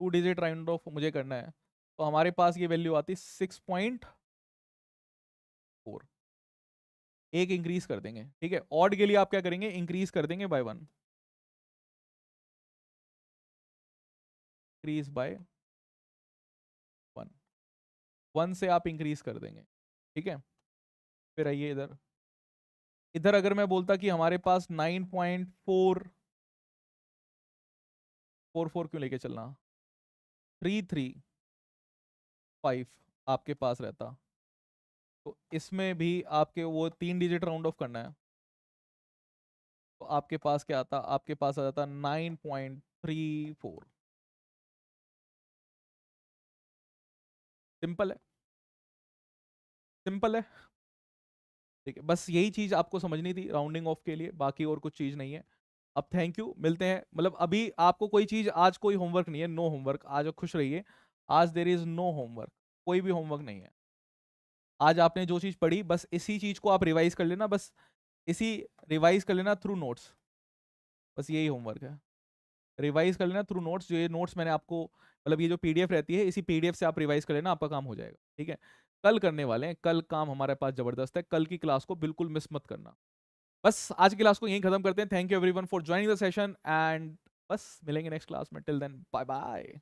A: 2 डिजिट राउंड ऑफ मुझे करना है, तो हमारे पास ये वैल्यू आती 6.4, एक इंक्रीज कर देंगे। ठीक है, ऑड के लिए आप क्या करेंगे? इंक्रीज कर देंगे बाय 1। इंक्रीज बाय 1, 1 से आप इंक्रीज कर देंगे, ठीक है। फिर आइए इधर, इधर अगर मैं बोलता कि हमारे पास 9.44 क्यों लेके चलना, 335 आपके पास रहता, तो इसमें भी आपके वो 3 डिजिट राउंड ऑफ करना है, तो आपके पास क्या आता, आपके पास आ जाता 9.34। सिंपल है, सिंपल है, ठीक है। बस यही चीज आपको समझनी थी राउंडिंग ऑफ के लिए, बाकी और कुछ चीज नहीं है। अब थैंक यू, मिलते हैं, मतलब अभी आपको कोई चीज, आज कोई होमवर्क नहीं है, नो होमवर्क, आज खुश रहिए, आज देर इज नो होमवर्क, कोई भी होमवर्क नहीं है। आज आपने जो चीज पढ़ी बस इसी चीज को आप रिवाइज कर लेना, बस इसी रिवाइज कर लेना थ्रू नोट्स, बस यही होमवर्क है। रिवाइज कर लेना थ्रू नोट्स, जो ये नोट्स मैंने आपको, मतलब ये जो पीडीएफ रहती है, इसी पीडीएफ से आप रिवाइज कर लेना, आपका काम हो जाएगा, ठीक है। कल करने वाले हैं, कल काम हमारे पास जबरदस्त है, कल की क्लास को बिल्कुल मिस मत करना। बस आज की क्लास को यहीं खत्म करते हैं। Thank you everyone for joining the session, and बस मिलेंगे नेक्स्ट क्लास में। Till then bye bye.